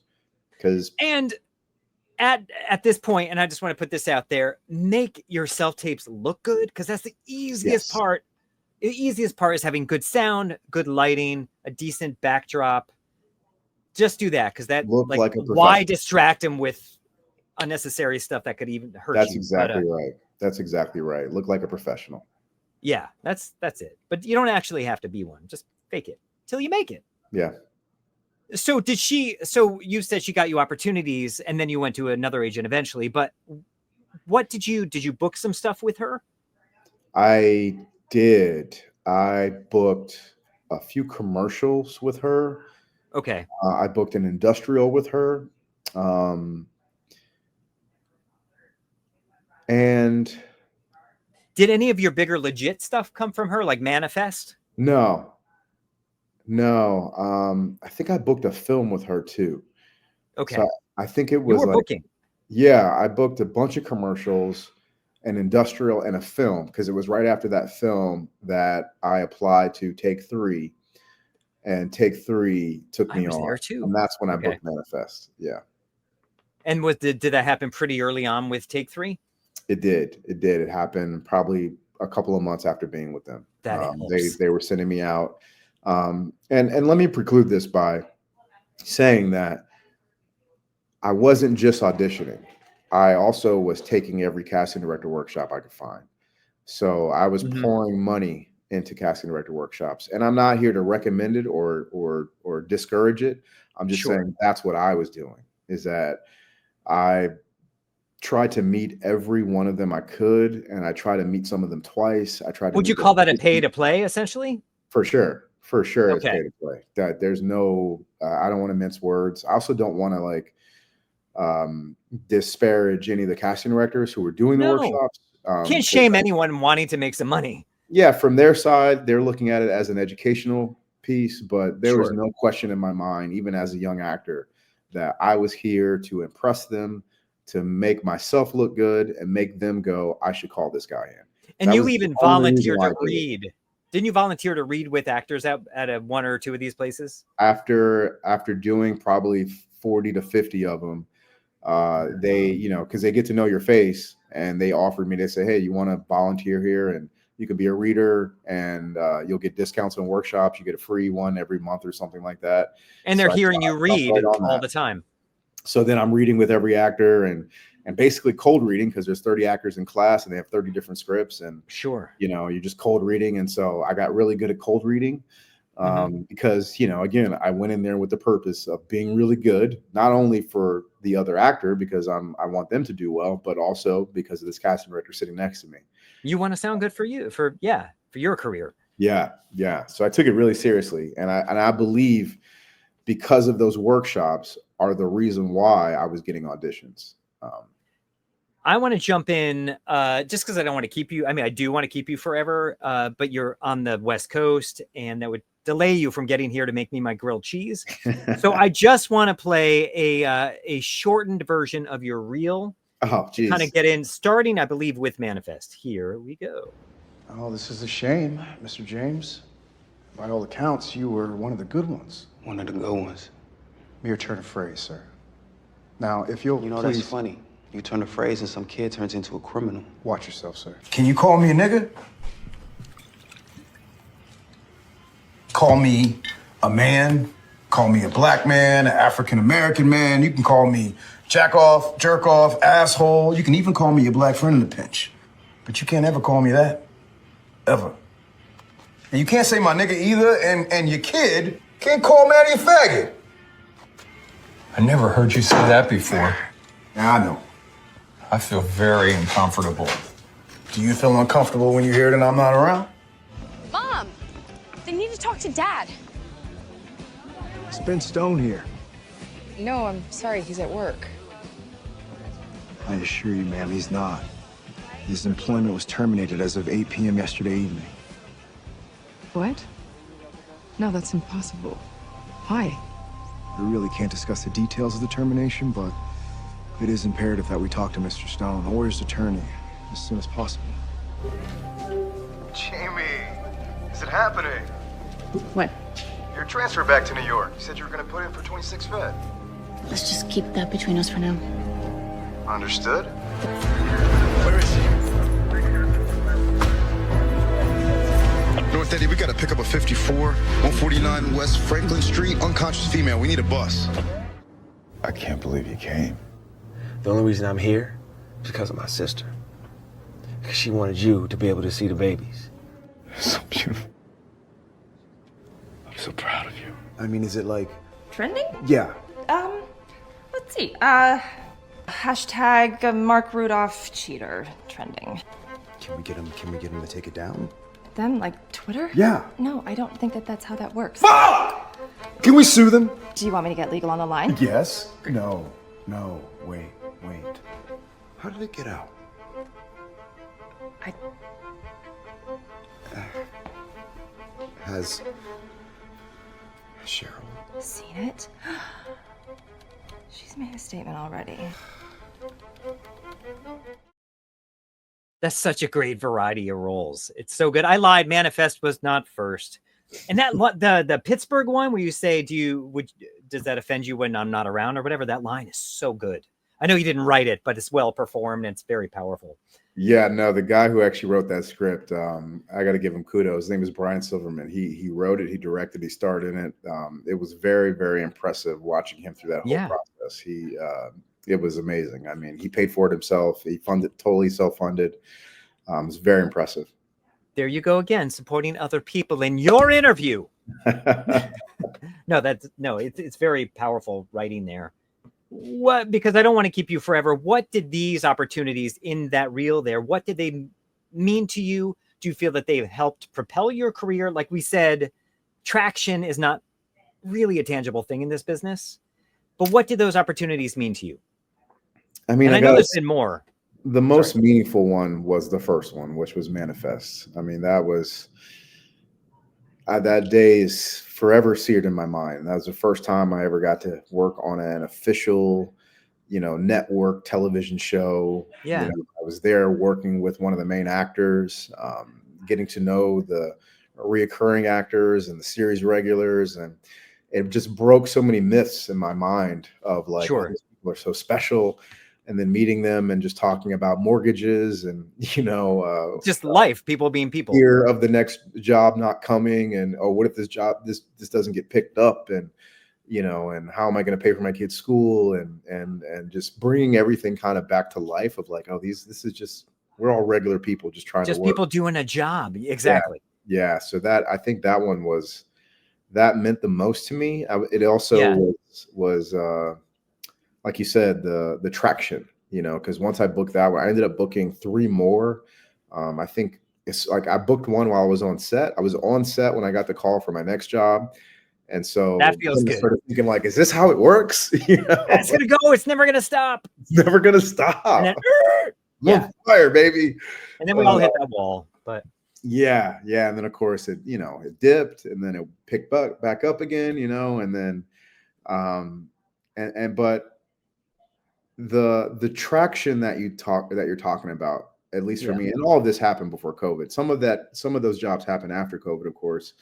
Speaker 2: And at this point, and I just want to put this out there, make your self-tapes look good because that's the easiest part. The easiest part is having good sound, good lighting, a decent backdrop. Just do that because that why distract him with unnecessary stuff that could even hurt you.
Speaker 3: That's exactly right. Look like a professional.
Speaker 2: Yeah, that's it. But you don't actually have to be one. Just fake it till you make it.
Speaker 3: Yeah.
Speaker 2: So you said she got you opportunities and then you went to another agent eventually, but what did you book some stuff with her?
Speaker 3: I did. I booked a few commercials with her.
Speaker 2: Okay.
Speaker 3: I booked an industrial with her. And
Speaker 2: did any of your bigger legit stuff come from her, like Manifest?
Speaker 3: No. I think I booked a film with her too.
Speaker 2: Okay.
Speaker 3: So I think it was
Speaker 2: booking.
Speaker 3: Yeah, I booked a bunch of commercials, an industrial, and a film because it was right after that film that I applied to Take 3, and Take 3 took me on.
Speaker 2: There too.
Speaker 3: And that's when I booked Manifest. Yeah. And
Speaker 2: did that happen pretty early on with Take 3?
Speaker 3: It did. It happened probably a couple of months after being with them. They were sending me out. And let me preclude this by saying that I wasn't just auditioning. I also was taking every casting director workshop I could find. So I was pouring money into casting director workshops. And I'm not here to recommend it or discourage it. I'm just saying that's what I was doing, is that I tried to meet every one of them I could, and I tried to meet some of them twice.
Speaker 2: Would you call that a pay to play, essentially?
Speaker 3: For sure. It's pay to play. That there's no, I don't want to mince words. I also don't want to disparage any of the casting directors who were doing the workshops.
Speaker 2: Can't shame anyone wanting to make some money.
Speaker 3: Yeah, from their side, they're looking at it as an educational piece, but there was no question in my mind, even as a young actor, that I was here to impress them, to make myself look good and make them go, I should call this guy in.
Speaker 2: And you even volunteered to read. Didn't you volunteer to read with actors at one or two of these places? After
Speaker 3: doing probably 40 to 50 of them, they, because they get to know your face, and they offered me, they say, hey, you want to volunteer here? And you could be a reader, and you'll get discounts on workshops. You get a free one every month or something like that.
Speaker 2: And they're hearing you read all the time.
Speaker 3: So then I'm reading with every actor and basically cold reading, because there's 30 actors in class and they have 30 different scripts, and you're just cold reading. And so I got really good at cold reading because, again, I went in there with the purpose of being really good, not only for the other actor, because I want them to do well, but also because of this casting director sitting next to me.
Speaker 2: You want to sound good for you, for your career.
Speaker 3: Yeah, yeah. So I took it really seriously, and I believe because of those workshops are the reason why I was getting auditions.
Speaker 2: I want to jump in just because I don't want to keep you. I mean, I do want to keep you forever, but you're on the West Coast, and that would delay you from getting here to make me my grilled cheese. So I just want to play a shortened version of your reel.
Speaker 3: Oh, geez.
Speaker 2: Kind of get in, starting, I believe, with Manifest. Here we go.
Speaker 4: Oh, this is a shame, Mr. James. By all accounts, you were one of the good ones.
Speaker 5: One of the good ones.
Speaker 4: Mere turn of phrase, sir. Now, if you'll
Speaker 5: You know,
Speaker 4: please...
Speaker 5: that's funny. You turn a phrase and some kid turns into a criminal.
Speaker 4: Watch yourself, sir. Can you call me a nigga? Call me a man. Call me a black man, an African-American man. You can call me jack off, jerk off, asshole. You can even call me your black friend in a pinch. But you can't ever call me that. Ever. And you can't say my nigga either, and your kid can't call Maddie a faggot.
Speaker 6: I never heard you say that before.
Speaker 4: Yeah, I know.
Speaker 6: I feel very uncomfortable.
Speaker 4: Do you feel uncomfortable when you hear that I'm not around?
Speaker 7: Mom, they need to talk to Dad.
Speaker 4: It's Ben Stone here.
Speaker 7: No, I'm sorry, he's at work.
Speaker 4: I assure you, ma'am, he's not. His employment was terminated as of 8 p.m. yesterday evening.
Speaker 7: What? No, that's impossible. Why?
Speaker 4: We really can't discuss the details of the termination, but it is imperative that we talk to Mr. Stone, the lawyer's attorney, as soon as possible.
Speaker 8: Jamie, is it happening?
Speaker 7: What?
Speaker 8: Your transfer back to New York. You said you were going to put in for 26 Fed.
Speaker 9: Let's just keep that between us for now.
Speaker 8: Understood?
Speaker 4: Where is he?
Speaker 10: North Eddie, we gotta pick up a 54, 149 West Franklin Street, unconscious female. We need a bus.
Speaker 4: I can't believe you came.
Speaker 5: The only reason I'm here is because of my sister. Because she wanted you to be able to see the babies.
Speaker 4: So beautiful. I'm so proud of you. I mean, is it like...
Speaker 11: Trending?
Speaker 4: Yeah.
Speaker 11: Let's see. Hashtag Mark Rudolph cheater trending.
Speaker 4: Can we get him to take it down?
Speaker 11: Them, like Twitter?
Speaker 4: Yeah.
Speaker 11: No, I don't think that's how that works.
Speaker 4: Fuck! Can we sue them?
Speaker 11: Do you want me to get legal on the line?
Speaker 4: Yes. No, wait. How did it get out? Has Cheryl
Speaker 11: Seen it? She's made a statement already.
Speaker 2: That's such a great variety of roles. It's so good. I lied. Manifest was not first. And that the Pittsburgh one where you say, does that offend you when I'm not around or whatever? That line is so good. I know you didn't write it, but it's well performed and it's very powerful.
Speaker 3: Yeah, no, the guy who actually wrote that script, I got to give him kudos. His name is Brian Silverman. He wrote it, he directed, he starred in it. It was very, very impressive watching him through that whole process. It was amazing. I mean, he paid for it himself. He totally self-funded. It was very impressive.
Speaker 2: There you go again, supporting other people in your interview. It's very powerful writing there. Because I don't want to keep you forever. What did these opportunities in that reel there, what did they mean to you? Do you feel that they've helped propel your career? Like we said, traction is not really a tangible thing in this business, but what did those opportunities mean to you?
Speaker 3: I mean,
Speaker 2: I know there's been more.
Speaker 3: The most meaningful one was the first one, which was Manifest. I mean, that was that day is forever seared in my mind. That was the first time I ever got to work on an official, network television show.
Speaker 2: Yeah.
Speaker 3: I was there working with one of the main actors, getting to know the reoccurring actors and the series regulars. And it just broke so many myths in my mind of like,
Speaker 2: sure,
Speaker 3: these people are so special. And then meeting them and just talking about mortgages and,
Speaker 2: just life, people being people.
Speaker 3: Fear of the next job not coming. And, what if this doesn't get picked up? And, and how am I going to pay for my kid's school? And just bringing everything kind of back to life of like, this is just, we're all regular people just trying to work.
Speaker 2: Just people doing a job. Exactly.
Speaker 3: Yeah. So I think that one that meant the most to me. It also was like you said, the traction, because once I booked that one, I ended up booking 3 more. I think it's like I booked one while I was on set. I was on set when I got the call for my next job. And so
Speaker 2: That feels
Speaker 3: then I
Speaker 2: good.
Speaker 3: started thinking like, is this how it works? You know,
Speaker 2: It's gonna go. It's never gonna stop.
Speaker 3: it's never gonna stop.
Speaker 2: And then,
Speaker 3: I'm
Speaker 2: yeah.
Speaker 3: on fire, baby.
Speaker 2: And then we all hit that wall. But
Speaker 3: Yeah. And then of course it, it dipped and then it picked back up again, and then but the traction that you're talking about, at least for me, and all of this happened before COVID. Some of those jobs happened after COVID, of course,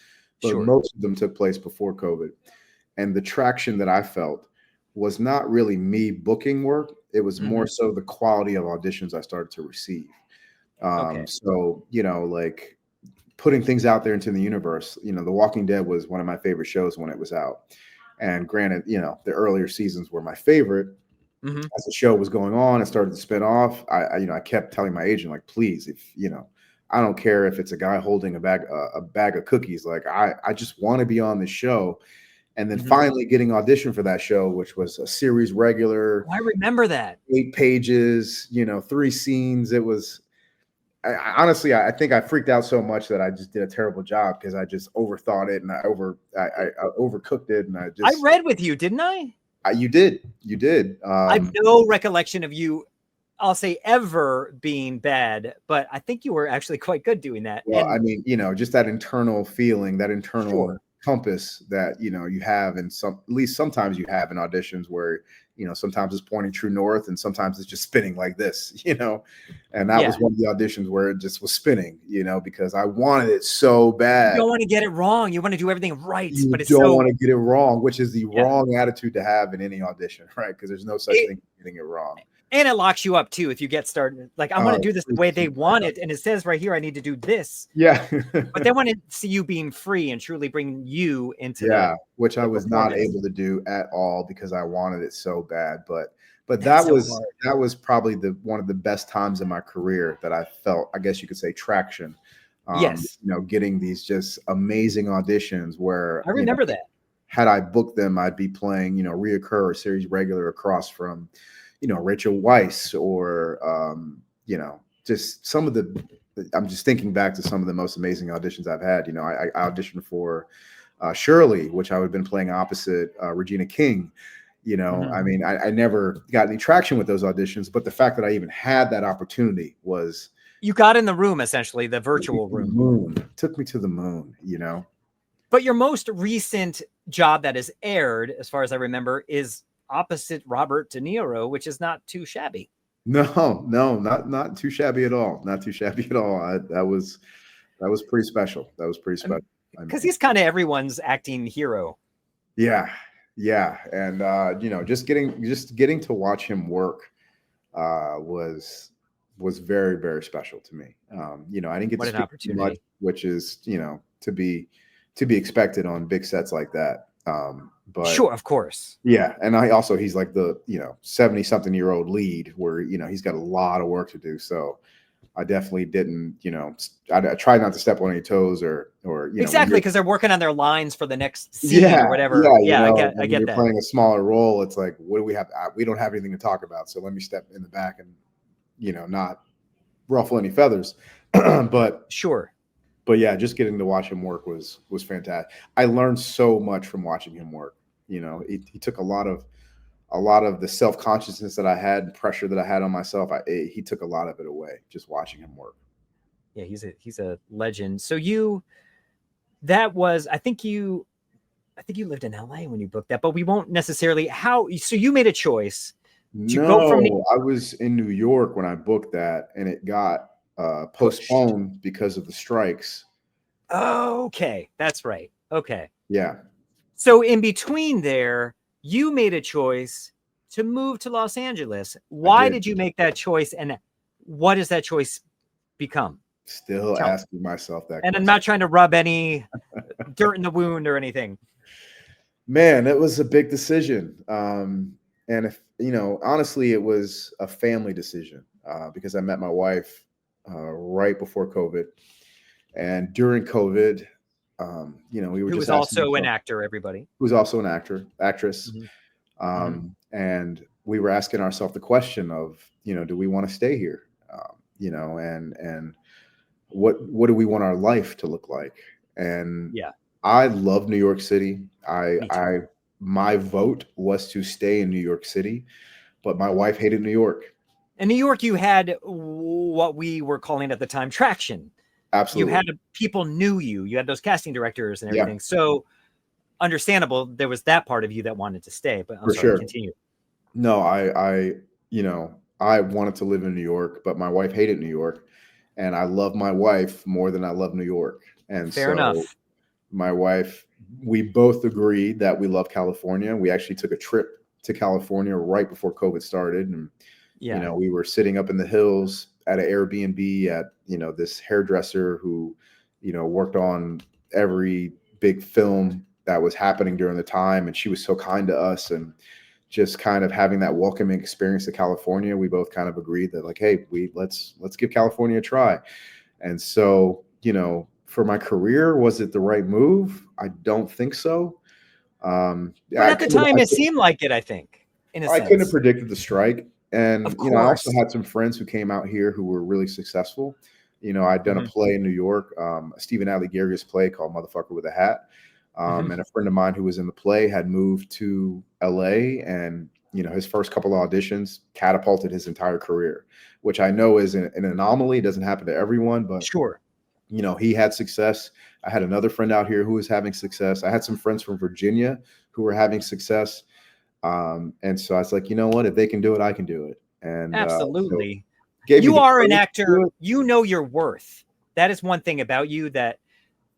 Speaker 3: but most of them took place before COVID. And the traction that I felt was not really me booking work. It was more so the quality of auditions I started to receive. So, like putting things out there into the universe. The Walking Dead was one of my favorite shows when it was out. And granted, the earlier seasons were my favorite. As the show was going on and started to spin off, I kept telling my agent, like, please, if I don't care if it's a guy holding a bag of cookies, like I just want to be on the show. And then finally getting auditioned for that show, which was a series regular.
Speaker 2: I remember that.
Speaker 3: 8 pages, 3 scenes. It was honestly, I think I freaked out so much that I just did a terrible job because I just overthought it and I overcooked it, and I
Speaker 2: read with you, didn't I?
Speaker 3: You did.
Speaker 2: I have no recollection of you, I'll say, ever being bad, but I think you were actually quite good doing that.
Speaker 3: Well, I mean, just that internal feeling, that internal compass that you have, and at least sometimes you have in auditions where sometimes it's pointing true north and sometimes it's just spinning like this, and that was one of the auditions where it just was spinning, because I wanted it so bad.
Speaker 2: You don't want to get it wrong. You want to do everything right, but it's
Speaker 3: don't want to get it wrong, which is the wrong attitude to have in any audition, right? Because there's no such thing as getting it wrong.
Speaker 2: And it locks you up too if you get started. Like, I want to do this the way they want it, and it says right here I need to do this.
Speaker 3: Yeah.
Speaker 2: But they want to see you being free and truly bring you into
Speaker 3: which I was not able to do at all because I wanted it so bad. But that was probably one of the best times in my career that I felt, I guess you could say, traction. Getting these just amazing auditions where
Speaker 2: I remember that.
Speaker 3: Had I booked them, I'd be playing, reoccur or series regular across from Rachel Weisz or, just some of I'm just thinking back to some of the most amazing auditions I've had. I auditioned for Shirley, which I would have been playing opposite Regina King. I mean, I never got any traction with those auditions, but the fact that I even had that opportunity was.
Speaker 2: You got in the room, essentially, the virtual room.
Speaker 3: Took me to the moon,
Speaker 2: But your most recent job that has aired, as far as I remember, is opposite Robert De Niro, which is not too shabby.
Speaker 3: No, not too shabby at all. Not too shabby at all. That was pretty special. That was pretty special.
Speaker 2: Because he's kind of everyone's acting hero.
Speaker 3: Yeah. And just getting to watch him work was very, very special to me. I didn't get to speak too much, which is to be expected on big sets like that. But
Speaker 2: sure, of course.
Speaker 3: Yeah. And he's like the 70-something-year-old lead where he's got a lot of work to do. So I definitely didn't, I tried not to step on any toes or
Speaker 2: exactly, because they're working on their lines for the next scene or whatever. I get that.
Speaker 3: Playing a smaller role, it's like, what do we have? We don't have anything to talk about, so let me step in the back and not ruffle any feathers. But
Speaker 2: sure.
Speaker 3: But yeah, just getting to watch him work was fantastic. I learned so much from watching him work. He took a lot of the self-consciousness that I had, pressure that I had on myself. He took a lot of it away just watching him work.
Speaker 2: Yeah, he's a legend. So I think you lived in LA when you booked that, but we won't necessarily so you made a choice to go from
Speaker 3: I was in New York when I booked that, and it got postponed because of the strikes.
Speaker 2: Oh, okay. That's right. Okay.
Speaker 3: Yeah.
Speaker 2: So in between there, you made a choice to move to Los Angeles. Why did you make that choice, and what does that choice become?
Speaker 3: Still asking myself that.
Speaker 2: And I'm not trying to rub any dirt in the wound or anything.
Speaker 3: Man, it was a big decision. And if honestly, it was a family decision because I met my wife right before COVID, and during COVID, we were
Speaker 2: who
Speaker 3: just
Speaker 2: was also an actor. Everybody
Speaker 3: who was also an actress, and we were asking ourselves the question of, do we want to stay here? And what do we want our life to look like? And
Speaker 2: Yeah,
Speaker 3: I love New York City.
Speaker 2: me too.
Speaker 3: My vote was to stay in New York City, but my wife hated New York.
Speaker 2: In New York, you had what we were calling at the time traction. You had
Speaker 3: Absolutely.
Speaker 2: people knew you. You had those casting directors and
Speaker 3: Yeah,
Speaker 2: everything. So understandable, there was that part of you that wanted to stay. But I'm
Speaker 3: for
Speaker 2: sorry,
Speaker 3: sure.
Speaker 2: continue.
Speaker 3: No, you know, I wanted to live in New York, but my wife hated New York, and I love my wife more than I love New York. And
Speaker 2: Fair
Speaker 3: so
Speaker 2: enough.
Speaker 3: my wife, we both agreed that we love California. We actually took a trip to California right before COVID started. And, you
Speaker 2: Yeah,
Speaker 3: know, we were sitting up in the hills at an Airbnb at, you know, this hairdresser who, you know, worked on every big film that was happening during the time. And she was so kind to us, and just kind of having that welcoming experience to California. We both kind of agreed that like, hey, let's give California a try. And so, you know, for my career, was it the right move? I don't think so.
Speaker 2: but
Speaker 3: Yeah,
Speaker 2: at the time, it seemed like it. I think, in a
Speaker 3: I couldn't have
Speaker 2: sense,
Speaker 3: predicted the strike.
Speaker 2: of
Speaker 3: And, you know, I also
Speaker 2: course.
Speaker 3: had some friends who came out here who were really successful. You know, I'd done a
Speaker 2: Mhm,
Speaker 3: play in New York, Stephen Adly Guerria's play called Motherfucker with a Hat.
Speaker 2: mhm.
Speaker 3: And a friend of mine who was in the play had moved to LA, and, you know, his first couple of auditions catapulted his entire career, which I know is an anomaly. It doesn't happen to everyone, but,
Speaker 2: Sure.
Speaker 3: you know, he had success. I had another friend out here who was having success. I had some friends from Virginia who were having success. And so I was like, you know what? If they can do it, I can do it. And so
Speaker 2: Absolutely.
Speaker 3: gave me
Speaker 2: You
Speaker 3: the
Speaker 2: are an
Speaker 3: courage to do
Speaker 2: actor.
Speaker 3: it.
Speaker 2: You know your worth. That is one thing about you that,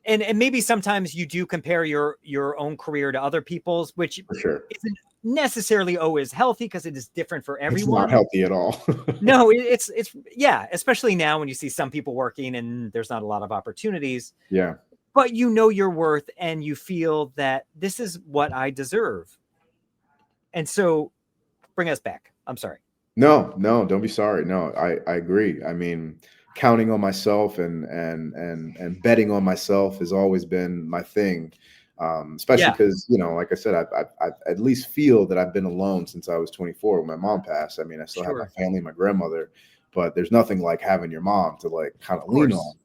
Speaker 2: and maybe sometimes you do compare your own career to other people's, which
Speaker 3: For sure.
Speaker 2: isn't necessarily always healthy because it is different for
Speaker 3: It's not
Speaker 2: everyone.
Speaker 3: healthy at all.
Speaker 2: No, it's yeah, especially now when you see some people working and there's not a lot of opportunities,
Speaker 3: Yeah.
Speaker 2: but you know your worth and you feel that this is what I deserve. And so bring us back. I'm sorry.
Speaker 3: No, no, don't be sorry. No, I agree. I mean, counting on myself and betting on myself has always been my thing. Especially
Speaker 2: Yeah,
Speaker 3: because, you know, like I said, I at least feel that I've been alone since I was 24 when my mom passed. I mean, I still have my
Speaker 2: sure.
Speaker 3: family, my grandmother, but there's nothing like having your mom to like kind
Speaker 2: Of
Speaker 3: of lean on.
Speaker 2: course.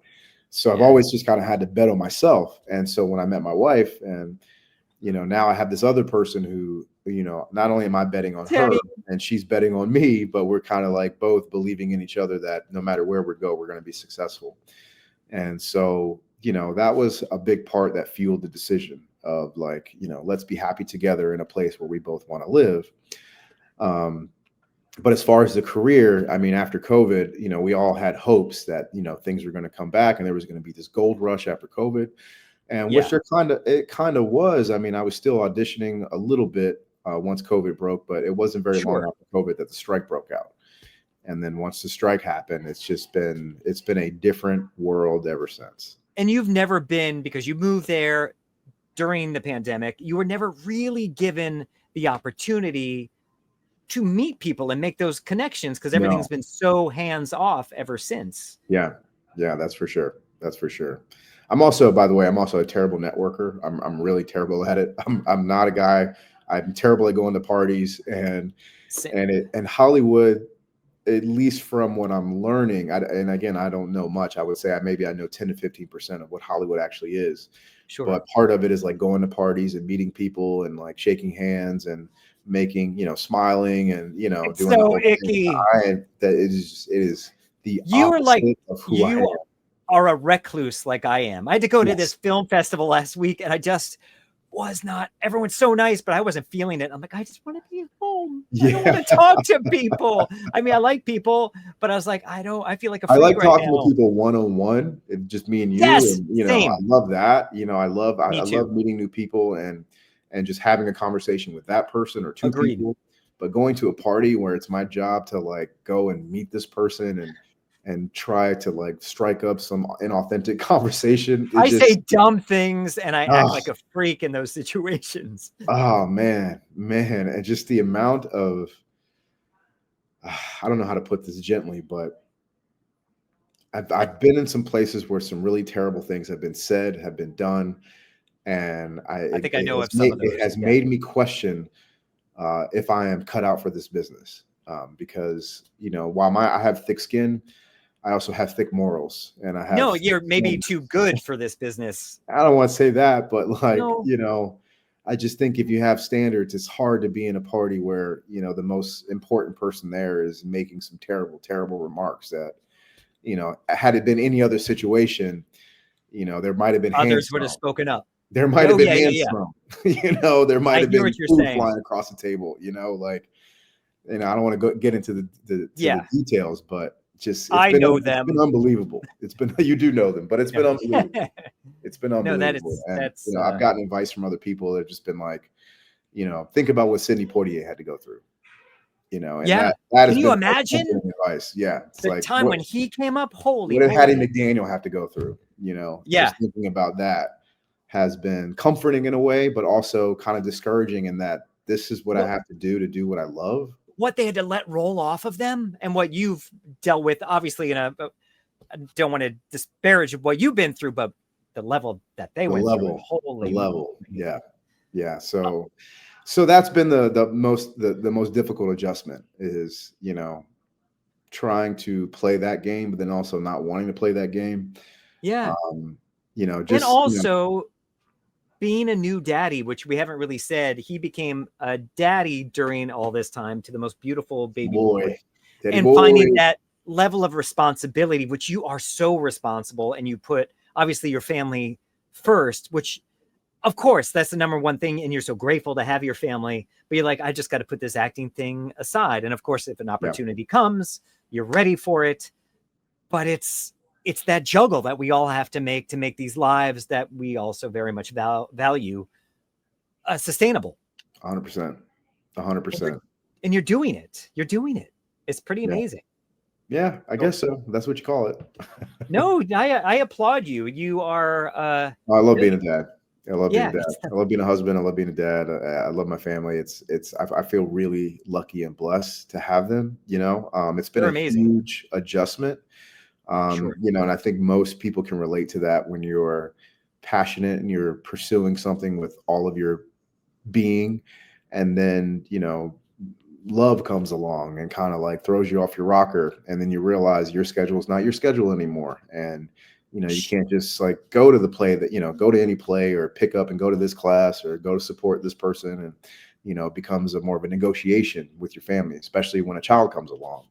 Speaker 3: So I've
Speaker 2: Yeah.
Speaker 3: always just kind of had to bet on myself. And so when I met my wife, and, you know, now I have this other person who, you know, not only am I betting on her
Speaker 2: Teddy.
Speaker 3: and she's betting on me, but we're kind of like both believing in each other that no matter where we go, we're going to be successful. And so, you know, that was a big part that fueled the decision of like, you know, let's be happy together in a place where we both want to live. Um, but as far as the career, I mean, after COVID, you know, we all had hopes that, you know, things were going to come back and there was going to be this gold rush after COVID, and which
Speaker 2: Yeah,
Speaker 3: there kind of was. I mean, I was still auditioning a little bit once COVID broke, but it wasn't very long
Speaker 2: sure.
Speaker 3: after COVID that the strike broke out. And then once the strike happened, it's been a different world ever since.
Speaker 2: And you've never been, because you moved there during the pandemic, you were never really given the opportunity to meet people and make those connections because everything's
Speaker 3: No,
Speaker 2: been so hands off ever since.
Speaker 3: yeah, yeah, that's for sure. That's for sure. I'm also, by the way, I'm also a terrible networker. I'm really terrible at it. I'm not a guy. I'm terrible at going to parties, and Hollywood, at least from what I'm learning, and again, I don't know much. I would say I know 10 to 15% of what Hollywood actually is.
Speaker 2: Sure.
Speaker 3: But part of it is like going to parties and meeting people and like shaking hands and making, you know, smiling and, you know,
Speaker 2: It's
Speaker 3: doing the
Speaker 2: so
Speaker 3: whole thing.
Speaker 2: icky.
Speaker 3: That it is the
Speaker 2: You are like,
Speaker 3: opposite of who I am.
Speaker 2: you are a recluse like I am. I had to go to this
Speaker 3: Yes.
Speaker 2: film festival last week and I just was not, everyone's so nice, but I wasn't feeling it. I'm like, I just want to be home. I don't want
Speaker 3: Yeah.
Speaker 2: to talk to people. I mean, I like people, but I was like, I feel like a
Speaker 3: I
Speaker 2: freak
Speaker 3: like
Speaker 2: right
Speaker 3: talking to
Speaker 2: now.
Speaker 3: people one-on-one, just me and you.
Speaker 2: Yes,
Speaker 3: And, you know, I
Speaker 2: same.
Speaker 3: love that. You know,
Speaker 2: Me
Speaker 3: I
Speaker 2: too.
Speaker 3: love meeting new people and just having a conversation with that person or two
Speaker 2: Agreed.
Speaker 3: people. But going to a party where it's my job to like go and meet this person and try to like strike up some inauthentic conversation, it
Speaker 2: I say
Speaker 3: just
Speaker 2: dumb things and I act
Speaker 3: oh,
Speaker 2: like a freak in those situations.
Speaker 3: oh man, and just the amount of I don't know how to put this gently, but I've been in some places where some really terrible things have been said, have been done, and
Speaker 2: I think I know of some of
Speaker 3: it
Speaker 2: those.
Speaker 3: has
Speaker 2: Yeah.
Speaker 3: made me question if I am cut out for this business. Because, you know, while I have thick skin, I also have thick morals, and I have.
Speaker 2: No, you're maybe too good for this business.
Speaker 3: I don't want to say that, but like,
Speaker 2: No.
Speaker 3: you know, I just think if you have standards, it's hard to be in a party where, you know, the most important person there is making some terrible, terrible remarks that, you know, had it been any other situation, you know, there might have been
Speaker 2: Others
Speaker 3: hands
Speaker 2: would have
Speaker 3: thrown.
Speaker 2: spoken up.
Speaker 3: There might have been
Speaker 2: yeah,
Speaker 3: hands
Speaker 2: yeah.
Speaker 3: thrown. You know, there might
Speaker 2: I
Speaker 3: have
Speaker 2: hear
Speaker 3: been
Speaker 2: what you're
Speaker 3: food
Speaker 2: saying.
Speaker 3: flying across the table. You know, like, and I don't want to get into the details, but just
Speaker 2: I know
Speaker 3: it's
Speaker 2: them.
Speaker 3: been unbelievable. It's been you do know them, but it's been unbelievable. It's been
Speaker 2: No,
Speaker 3: unbelievable.
Speaker 2: that's
Speaker 3: you know, I've gotten advice from other people that have just been like, you know, think about what Sidney Poitier had to go through. You know, and
Speaker 2: Yeah.
Speaker 3: that
Speaker 2: Can
Speaker 3: has
Speaker 2: you
Speaker 3: been
Speaker 2: imagine
Speaker 3: advice? Yeah, it's
Speaker 2: the
Speaker 3: like
Speaker 2: time when he came up? Holy,
Speaker 3: what did Hattie
Speaker 2: moly.
Speaker 3: McDaniel have to go through? You know,
Speaker 2: Yeah.
Speaker 3: just thinking about that has been comforting in a way, but also kind of discouraging in that this is what I have to do what I love.
Speaker 2: What they had to let roll off of them, and what you've dealt with, obviously, I don't want to disparage what you've been through, but the level that they went through. Holy,
Speaker 3: the level. Yeah. Yeah. So that's been the most difficult adjustment is, you know, trying to play that game, but then also not wanting to play that game.
Speaker 2: Yeah.
Speaker 3: You know, just,
Speaker 2: and also,
Speaker 3: you know,
Speaker 2: being a new daddy, which we haven't really said, he became a daddy during all this time to the most beautiful baby boy. And finding that level of responsibility, which you are so responsible, and you put obviously your family first, which of course that's the number one thing. And you're so grateful to have your family, but you're like, I just got to put this acting thing aside. And of course, if an opportunity comes, you're ready for it. But it's that juggle that we all have to make these lives that we also very much value sustainable.
Speaker 3: 100%. 100%.
Speaker 2: And you're doing it. It's pretty amazing.
Speaker 3: Yeah, I guess so. That's what you call it.
Speaker 2: No, I applaud you. You are.
Speaker 3: I love being a dad. I love being a dad.
Speaker 2: Yeah.
Speaker 3: I love being a husband. I love being a dad. I love my family. I feel really lucky and blessed to have them. You know, it's been
Speaker 2: amazing.
Speaker 3: Huge adjustment.
Speaker 2: Sure.
Speaker 3: You know, and I think most people can relate to that when you're passionate and you're pursuing something with all of your being, and then, you know, love comes along and kind of like throws you off your rocker, and then you realize your schedule is not your schedule anymore, and you know, you can't just like go to the play that, you know, go to any play or pick up and go to this class or go to support this person, and you know, it becomes more of a negotiation with your family, especially when a child comes along.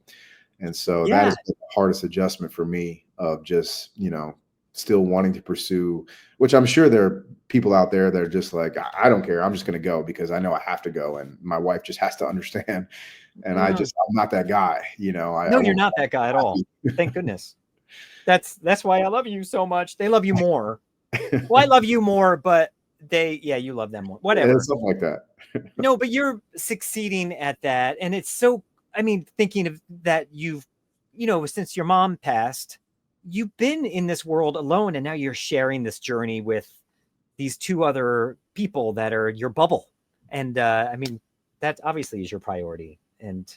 Speaker 3: And so that is the hardest adjustment for me, of just, you know, still wanting to pursue, which I'm sure there are people out there that are just like, I don't care, I'm just going to go because I know I have to go, and my wife just has to understand. And I'm not that guy, you know.
Speaker 2: No, you're not that guy at all. Thank goodness. That's why I love you so much. They love you more. Well, I love you more, but you love them more. Whatever.
Speaker 3: Yeah, something like that.
Speaker 2: No, but you're succeeding at that. And it's so, I mean, thinking of that, you know, since your mom passed, you've been in this world alone, and now you're sharing this journey with these two other people that are your bubble. And I mean, that obviously is your priority. And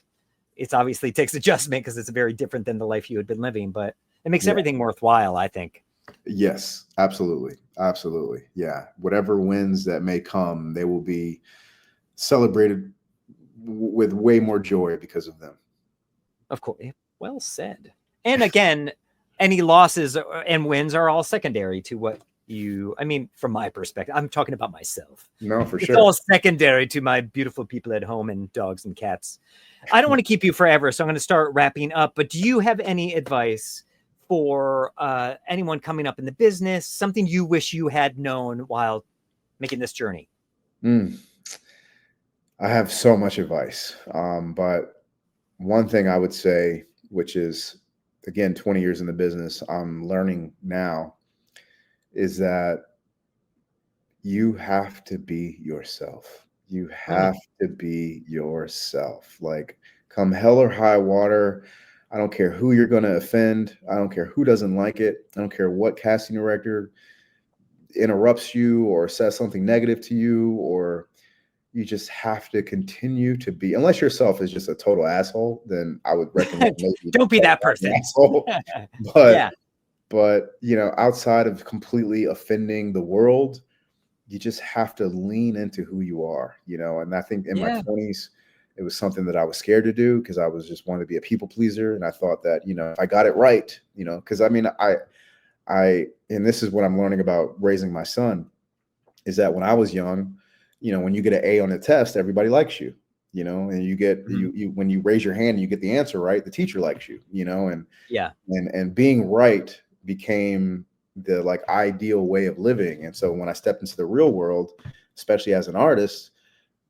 Speaker 2: it's obviously takes adjustment because it's very different than the life you had been living, but it makes everything worthwhile, I think.
Speaker 3: Yes, absolutely. Absolutely. Yeah. Whatever wins that may come, they will be celebrated with way more joy because of them.
Speaker 2: Of course. Well said. And again, any losses and wins are all secondary to what I mean, from my perspective, I'm talking about myself.
Speaker 3: No, for
Speaker 2: It's
Speaker 3: sure.
Speaker 2: all secondary to my beautiful people at home and dogs and cats. I don't want to keep you forever, so I'm going to start wrapping up. But do you have any advice for anyone coming up in the business, something you wish you had known while making this journey?
Speaker 3: I have so much advice. But one thing I would say, which is, again, 20 years in the business, I'm learning now, is that you have to be yourself. You have to be yourself. Like, come hell or high water, I don't care who you're going to offend. I don't care who doesn't like it. I don't care what casting director interrupts you or says something negative to you, or you just have to continue to be, unless yourself is just a total asshole, then I would recommend maybe
Speaker 2: don't be that person.
Speaker 3: But you know, outside of completely offending the world, you just have to lean into who you are, you know. And I think in my 20s, It was something that I was scared to do because I was just wanted to be a people pleaser. And I thought that, if I got it right, because I mean, and this is what I'm learning about raising my son, is that when I was young, when you get an A on a test, everybody likes you, and you get, you when you raise your hand and you get the answer right, the teacher likes you, and being right became the like ideal way of living. And so when I stepped into the real world, especially as an artist,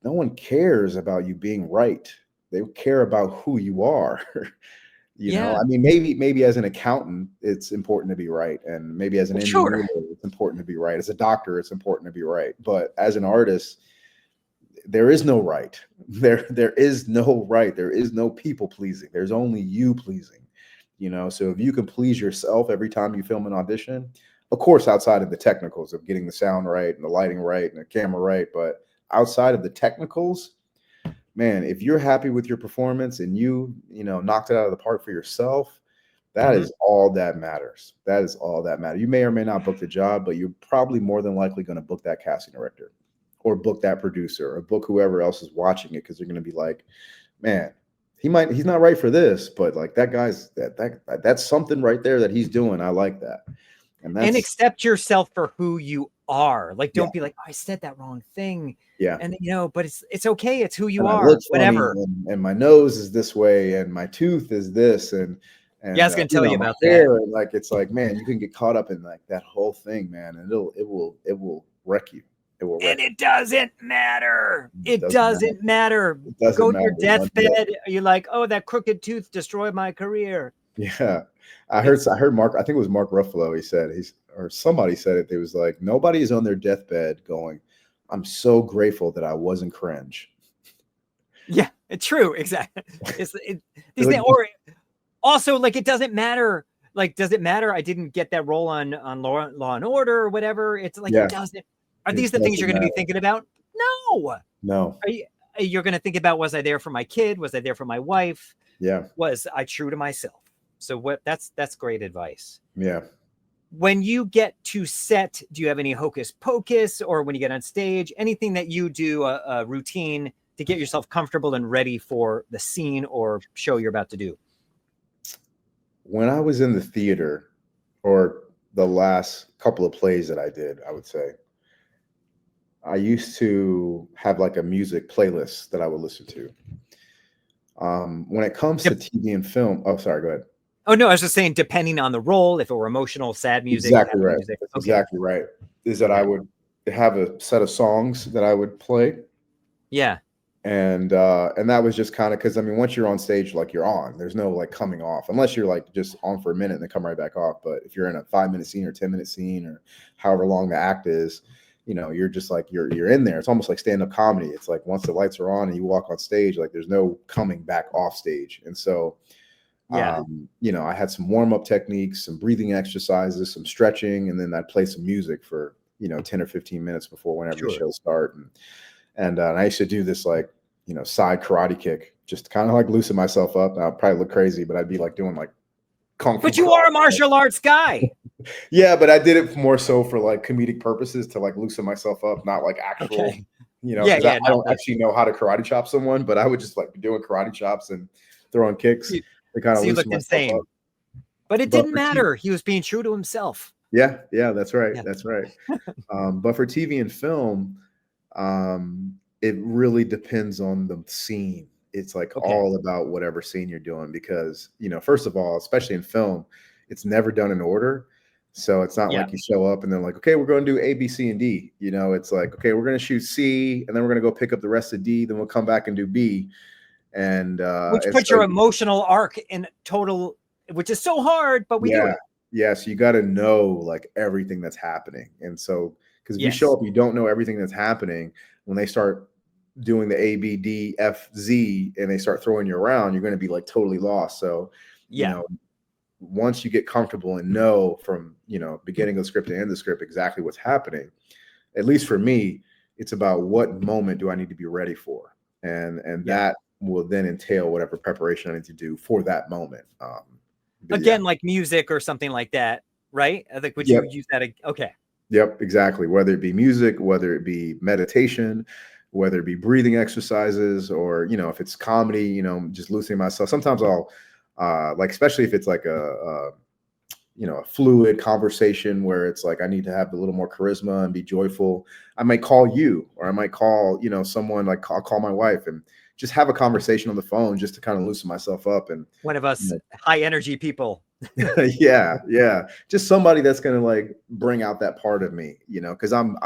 Speaker 3: no one cares about you being right. They care about who you are. I mean, maybe as an accountant, it's important to be right. And maybe as an engineer, it's important to be right. As a doctor, it's important to be right. But as an artist, there is no right. There is no right. There is no people pleasing. There's only you pleasing. So if you can please yourself every time you film an audition, of course, outside of the technicals of getting the sound right and the lighting right and the camera right, but outside of the technicals, man, if you're happy with your performance and you knocked it out of the park for yourself, that is all that matters. That is all that matters. You may or may not book the job, but you're probably more than likely going to book that casting director or book that producer or book whoever else is watching it, because they're going to be like, man, he's not right for this, but like that guy's that's something right there that he's doing. I like that. And
Speaker 2: accept yourself for who you are. Like, don't be like, oh, I said that wrong thing.
Speaker 3: Yeah.
Speaker 2: And but it's okay. It's who you
Speaker 3: and
Speaker 2: are. Whatever.
Speaker 3: And my nose is this way, and my tooth is this, and
Speaker 2: I was gonna tell you about
Speaker 3: that.
Speaker 2: that.
Speaker 3: Like, it's like, man, you can get caught up in like that whole thing, man, and it will wreck you. It will wreck you.
Speaker 2: It doesn't matter. It doesn't matter. Go to your deathbed. You're like, oh, that crooked tooth destroyed my career.
Speaker 3: Yeah. I heard Mark, I think it was Mark Ruffalo. He said or somebody said it. They was like, nobody is on their deathbed going, I'm so grateful that I wasn't cringe.
Speaker 2: Yeah, it's true. Exactly. Or also, like, it doesn't matter. Like, does it matter? I didn't get that role on Law and Order or whatever. It's like, it doesn't. Are these the things you're going to be thinking about? No. You're going to think about, was I there for my kid? Was I there for my wife?
Speaker 3: Yeah.
Speaker 2: Was I true to myself? So that's great advice.
Speaker 3: Yeah.
Speaker 2: When you get to set, do you have any hocus pocus, or when you get on stage, anything that you do, a routine to get yourself comfortable and ready for the scene or show you're about to do?
Speaker 3: When I was in the theater, or the last couple of plays that I did, I would say, I used to have like a music playlist that I would listen to. When it comes to TV and film, oh, sorry, go ahead.
Speaker 2: Oh, no, I was just saying, depending on the role, if it were emotional, sad music.
Speaker 3: Exactly right.
Speaker 2: Music.
Speaker 3: That's exactly right. Is that I would have a set of songs that I would play.
Speaker 2: Yeah.
Speaker 3: And that was just kind of, because I mean, once you're on stage, like, you're on, there's no like coming off, unless you're like just on for a minute and then come right back off. But if you're in a 5-minute scene or 10-minute scene or however long the act is, you're just like, you're in there. It's almost like stand-up comedy. It's like, once the lights are on and you walk on stage, like, there's no coming back off stage. And so, I had some warm-up techniques, some breathing exercises, some stretching, and then I'd play some music for, 10 or 15 minutes before whenever the show start. And I used to do this, like, side karate kick, just kind of like loosen myself up. I'd probably look crazy, but I'd be like doing like kung fu.
Speaker 2: But you are a martial arts guy.
Speaker 3: Yeah, but I did it more so for like comedic purposes, to like loosen myself up, not like actual,
Speaker 2: Okay.
Speaker 3: I don't actually know how to karate chop someone, but I would just like be doing karate chops and throwing kicks to kind of loosen myself
Speaker 2: insane.
Speaker 3: up.
Speaker 2: But it didn't matter. He was being true to himself.
Speaker 3: Yeah, that's right. Yeah. That's right. But for TV and film, it really depends on the scene. It's like all about whatever scene you're doing, because, first of all, especially in film, it's never done in order. So it's not like you show up and they're like, okay, we're going to do A, B, C, and D. It's like, okay, we're going to shoot C, and then we're going to go pick up the rest of D. Then we'll come back and do B. And
Speaker 2: which puts your emotional arc in total, which is so hard, but we do it.
Speaker 3: Yeah. So you got to know like everything that's happening. And so, because if you show up, you don't know everything that's happening, when they start doing the A, B, D, F, Z, and they start throwing you around, you're going to be like totally lost. So, once you get comfortable and know from, beginning of the script to end of the script exactly what's happening, at least for me, it's about what moment do I need to be ready for? And that will then entail whatever preparation I need to do for that moment.
Speaker 2: Again, like music or something like that, right? I think, would you use that? Okay.
Speaker 3: Yep, exactly. Whether it be music, whether it be meditation, whether it be breathing exercises or, if it's comedy, just loosening myself. Sometimes I'll like, especially if it's like a fluid conversation where it's like I need to have a little more charisma and be joyful. I might call you, or I might call, someone, like I'll call my wife and just have a conversation on the phone just to kind of loosen myself up. And
Speaker 2: one of us high energy people.
Speaker 3: yeah. Just somebody that's going to like bring out that part of me, because I'm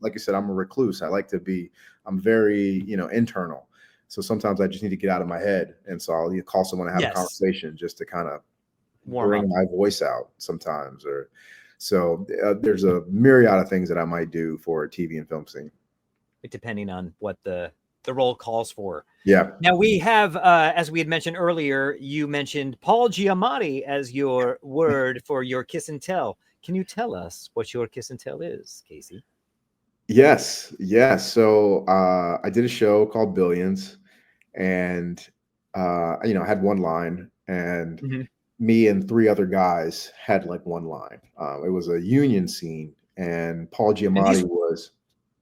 Speaker 3: like I said, I'm a recluse. I like to be, I'm very, internal. So sometimes I just need to get out of my head. And so I'll call someone and have a conversation just to kind of bring my voice out sometimes. Or so there's a myriad of things that I might do for a TV and film scene,
Speaker 2: depending on what the role calls for.
Speaker 3: Yeah.
Speaker 2: Now we have, as we had mentioned earlier, you mentioned Paul Giamatti as your word for your kiss and tell. Can you tell us what your kiss and tell is, Casey?
Speaker 3: Yes. So I did a show called Billions, and I had one line, and me and 3 other guys had like one line. It was a union scene, and Paul Giamatti was.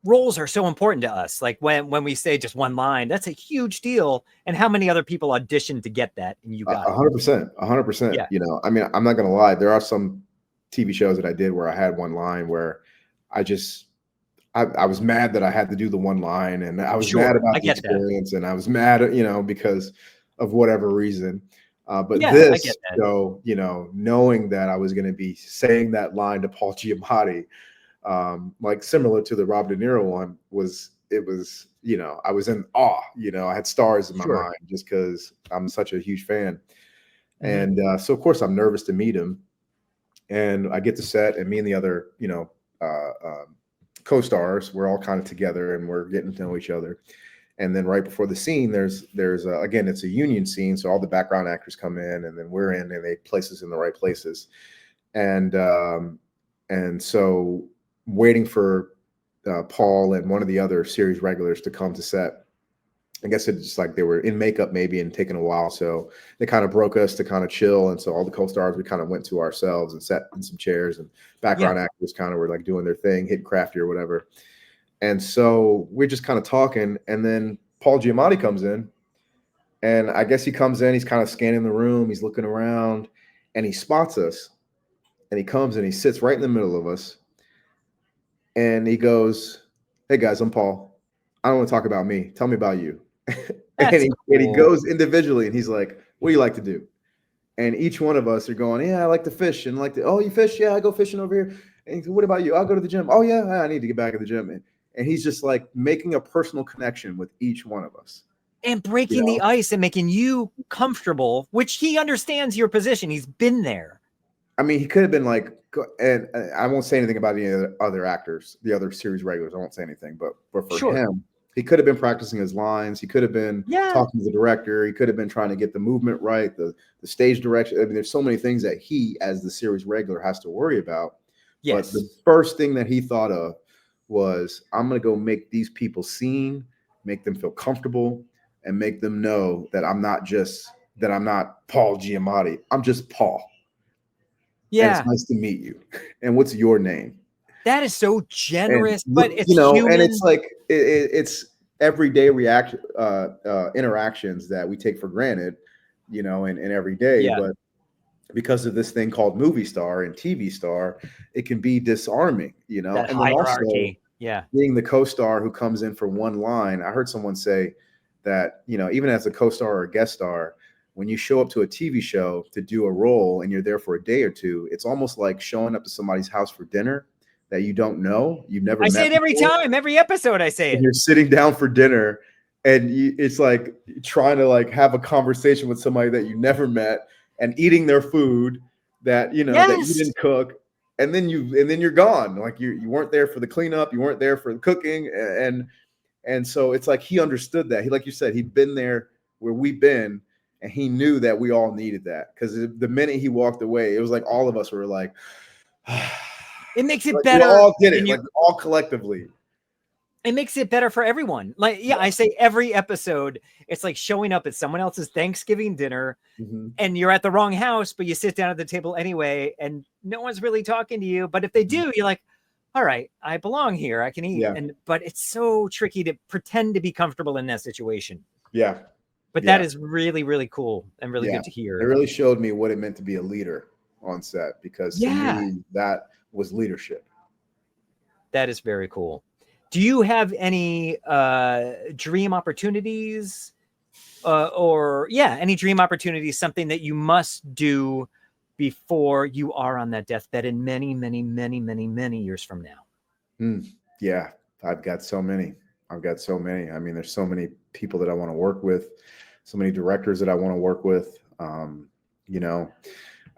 Speaker 2: Roles are so important to us. Like when we say just one line, that's a huge deal. And how many other people auditioned to get that? And you got
Speaker 3: 100%.
Speaker 2: Yeah.
Speaker 3: I mean, I'm not going to lie. There are some TV shows that I did where I had one line where I was mad that I had to do the one line, and I was mad about the experience, and I was mad, because of whatever reason. But this show, knowing that I was going to be saying that line to Paul Giamatti, like similar to the Robert DeNiro one, I was in awe. I had stars in my mind just because I'm such a huge fan. And so of course I'm nervous to meet him, and I get to set, and me and the other, co-stars, we're all kind of together and we're getting to know each other. And then right before the scene, there's again, it's a union scene. So all the background actors come in, and then we're in, and they place us in the right places. And so waiting for Paul and one of the other series regulars to come to set. I guess it's just like they were in makeup maybe and taking a while. So they kind of broke us to kind of chill. And so all the co-stars, we kind of went to ourselves and sat in some chairs, and background actors kind of were like doing their thing, hitting crafty or whatever. And so we're just kind of talking. And then Paul Giamatti comes in, and I guess he comes in, he's kind of scanning the room. He's looking around, and he spots us, and he comes and he sits right in the middle of us. And he goes, "Hey guys, I'm Paul. I don't want to talk about me. Tell me about you." And he goes individually, and he's like, "What do you like to do?" And each one of us are going, "Yeah, I like to fish." And "Oh, you fish? Yeah, I go fishing over here." And he's, "What about you?" "I'll go to the gym." "Oh yeah, I need to get back at the gym." And he's just like making a personal connection with each one of us.
Speaker 2: And breaking the ice and making you comfortable, which he understands your position. He's been there.
Speaker 3: I mean, he could have been like, and I won't say anything about any other actors, the other series regulars. I won't say anything, but for him, he could have been practicing his lines. He could have been talking to the director. He could have been trying to get the movement right, the stage direction. I mean, there's so many things that he, as the series regular, has to worry about. Yes. But the first thing that he thought of was, I'm going to go make these people seen, make them feel comfortable, and make them know that I'm not Paul Giamatti. I'm just Paul. Yeah. And it's nice to meet you. And what's your name?
Speaker 2: That is so generous, but it's
Speaker 3: human. And it's like it's everyday interactions that we take for granted, and every day. Yeah. But because of this thing called movie star and TV star, it can be disarming,
Speaker 2: That
Speaker 3: and
Speaker 2: hierarchy.
Speaker 3: Then also, being the co-star who comes in for one line. I heard someone say that, even as a co-star or a guest star, when you show up to a TV show to do a role and you're there for a day or two, it's almost like showing up to somebody's house for dinner that you don't know, you've never met.
Speaker 2: I say it every time, every episode I say it.
Speaker 3: And you're sitting down for dinner, and it's like trying to like have a conversation with somebody that you never met, and eating their food that that you didn't cook, and then you're gone. Like you weren't there for the cleanup, you weren't there for the cooking, and so it's like he understood that. He, like you said, he'd been there where we've been. And he knew that we all needed that, because the minute he walked away, it was like all of us were like,
Speaker 2: it makes it
Speaker 3: like
Speaker 2: better.
Speaker 3: We all did it, like all collectively.
Speaker 2: It makes it better for everyone. Like, I say every episode, it's like showing up at someone else's Thanksgiving dinner, and you're at the wrong house, but you sit down at the table anyway, and no one's really talking to you. But if they do, you're like, all right, I belong here. I can eat.
Speaker 3: Yeah.
Speaker 2: But it's so tricky to pretend to be comfortable in that situation.
Speaker 3: Yeah.
Speaker 2: But that is really, really cool and really good to hear.
Speaker 3: It really showed me what it meant to be a leader on set, because to me, that was leadership.
Speaker 2: That is very cool. Do you have any dream opportunities any dream opportunities, something that you must do before you are on that deathbed in many, many, many, many, many years from now?
Speaker 3: Yeah, I've got so many. I mean, there's so many people that I want to work with, so many directors that I want to work with. You know,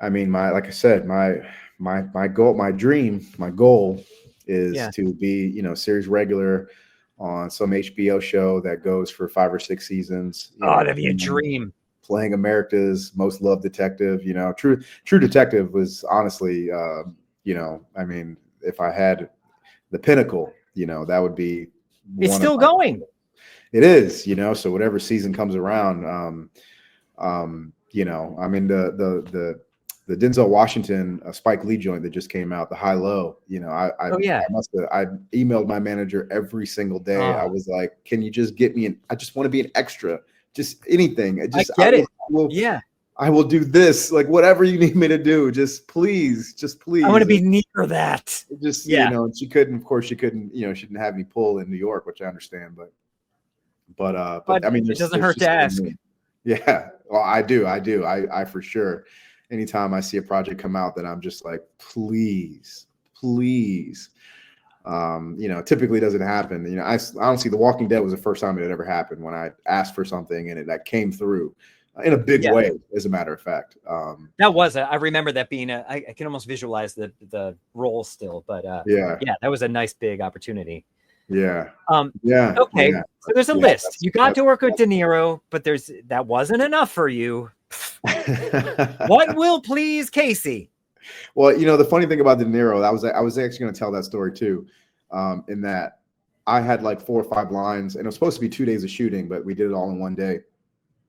Speaker 3: I mean, like I said, my goal, my dream, my goal is to be, you know, series regular on some HBO show that goes for 5 or 6 seasons.
Speaker 2: That'd be a dream.
Speaker 3: Playing America's most loved detective. You know, True Detective was honestly, you know, I mean, if I had the pinnacle, you know, that would be.
Speaker 2: It's still going.
Speaker 3: It is, you know, so whatever season comes around, you know, I mean, the Denzel Washington Spike Lee joint that just came out, The High Low, you know, I emailed my manager every single day. I was like, can you just get me I just want to be an extra, just anything. I will do this, like whatever you need me to do. Just please. I
Speaker 2: want to be near that.
Speaker 3: You know, and she couldn't, you know, she didn't have me pull in New York, which I understand, but I mean,
Speaker 2: it doesn't hurt to ask.
Speaker 3: Yeah. Well, I do. I for sure. Anytime I see a project come out that I'm just like, please. You know, typically doesn't happen. You know, I honestly, The Walking Dead was the first time it had ever happened, when I asked for something and that came through in a big way, as a matter of fact.
Speaker 2: I remember that being I can almost visualize the role still, but that was a nice big opportunity.
Speaker 3: Yeah.
Speaker 2: Okay. So there's a list. You got to work with De Niro, but that wasn't enough for you. What will please Casey?
Speaker 3: Well, you know, the funny thing about De Niro, I was actually going to tell that story too, in that I had like 4 or 5 lines, and it was supposed to be 2 days of shooting, but we did it all in one day.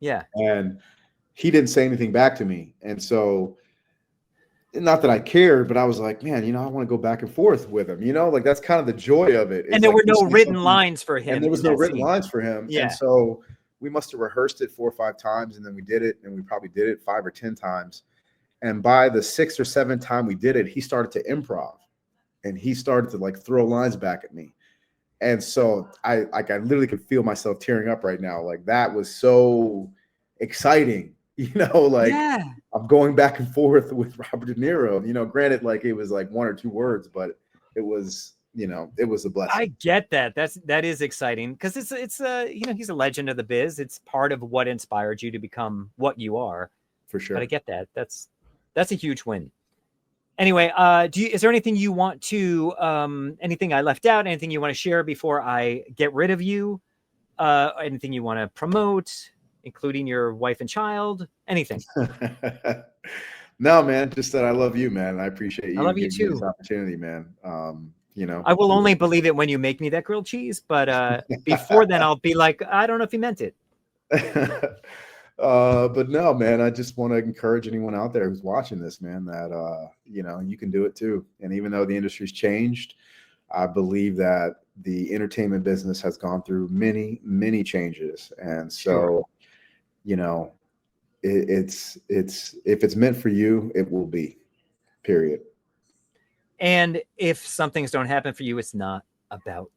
Speaker 2: Yeah.
Speaker 3: And he didn't say anything back to me. And so, not that I cared, but I was like, man, you know, I want to go back and forth with him, you know, like that's kind of the joy of it.
Speaker 2: And there were no written lines for him.
Speaker 3: And there was no written lines for him. Yeah. And so we must have rehearsed it 4 or 5 times, and then we did it, and we probably did it 5 or 10 times. And by the 6th or 7th time we did it, he started to improv, and he started to like throw lines back at me. And so I literally could feel myself tearing up right now. Like, that was so exciting, you know, like I'm going back and forth with Robert De Niro, you know, granted, like it was like 1 or 2 words, but it was, you know, it was a blessing.
Speaker 2: I get that. That is exciting, because it's you know, he's a legend of the biz. It's part of what inspired you to become what you are.
Speaker 3: For sure.
Speaker 2: But I get that. That's a huge win. Anyway, is there anything you want to, anything I left out, anything you want to share before I get rid of you? Anything you want to promote, including your wife and child, anything?
Speaker 3: No, man, just that I love you, man. I appreciate you.
Speaker 2: I love you too.
Speaker 3: This opportunity, man. You know,
Speaker 2: I will only believe it when you make me that grilled cheese, but before then I'll be like, I don't know if you meant it.
Speaker 3: But no, man, I just want to encourage anyone out there who's watching this, man, that, you know, you can do it too. And even though the industry's changed, I believe that the entertainment business has gone through many, many changes. And so, you know, it's if it's meant for you, it will be, period.
Speaker 2: And if some things don't happen for you, it's not
Speaker 3: the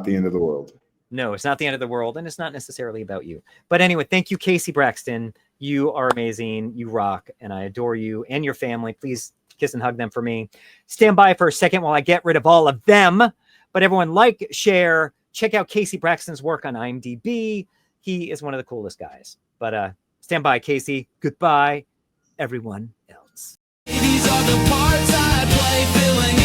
Speaker 3: end of the world.
Speaker 2: No, it's not the end of the world, and it's not necessarily about you. But anyway, thank you, Casey Braxton. You are amazing. You rock, and I adore you and your family. Please kiss and hug them for me. Stand by for a second while I get rid of all of them. But everyone, like, share, check out Casey Braxton's work on IMDb. He is one of the coolest guys. But stand by, Casey. Goodbye, everyone else.
Speaker 1: These are the parts I play, filling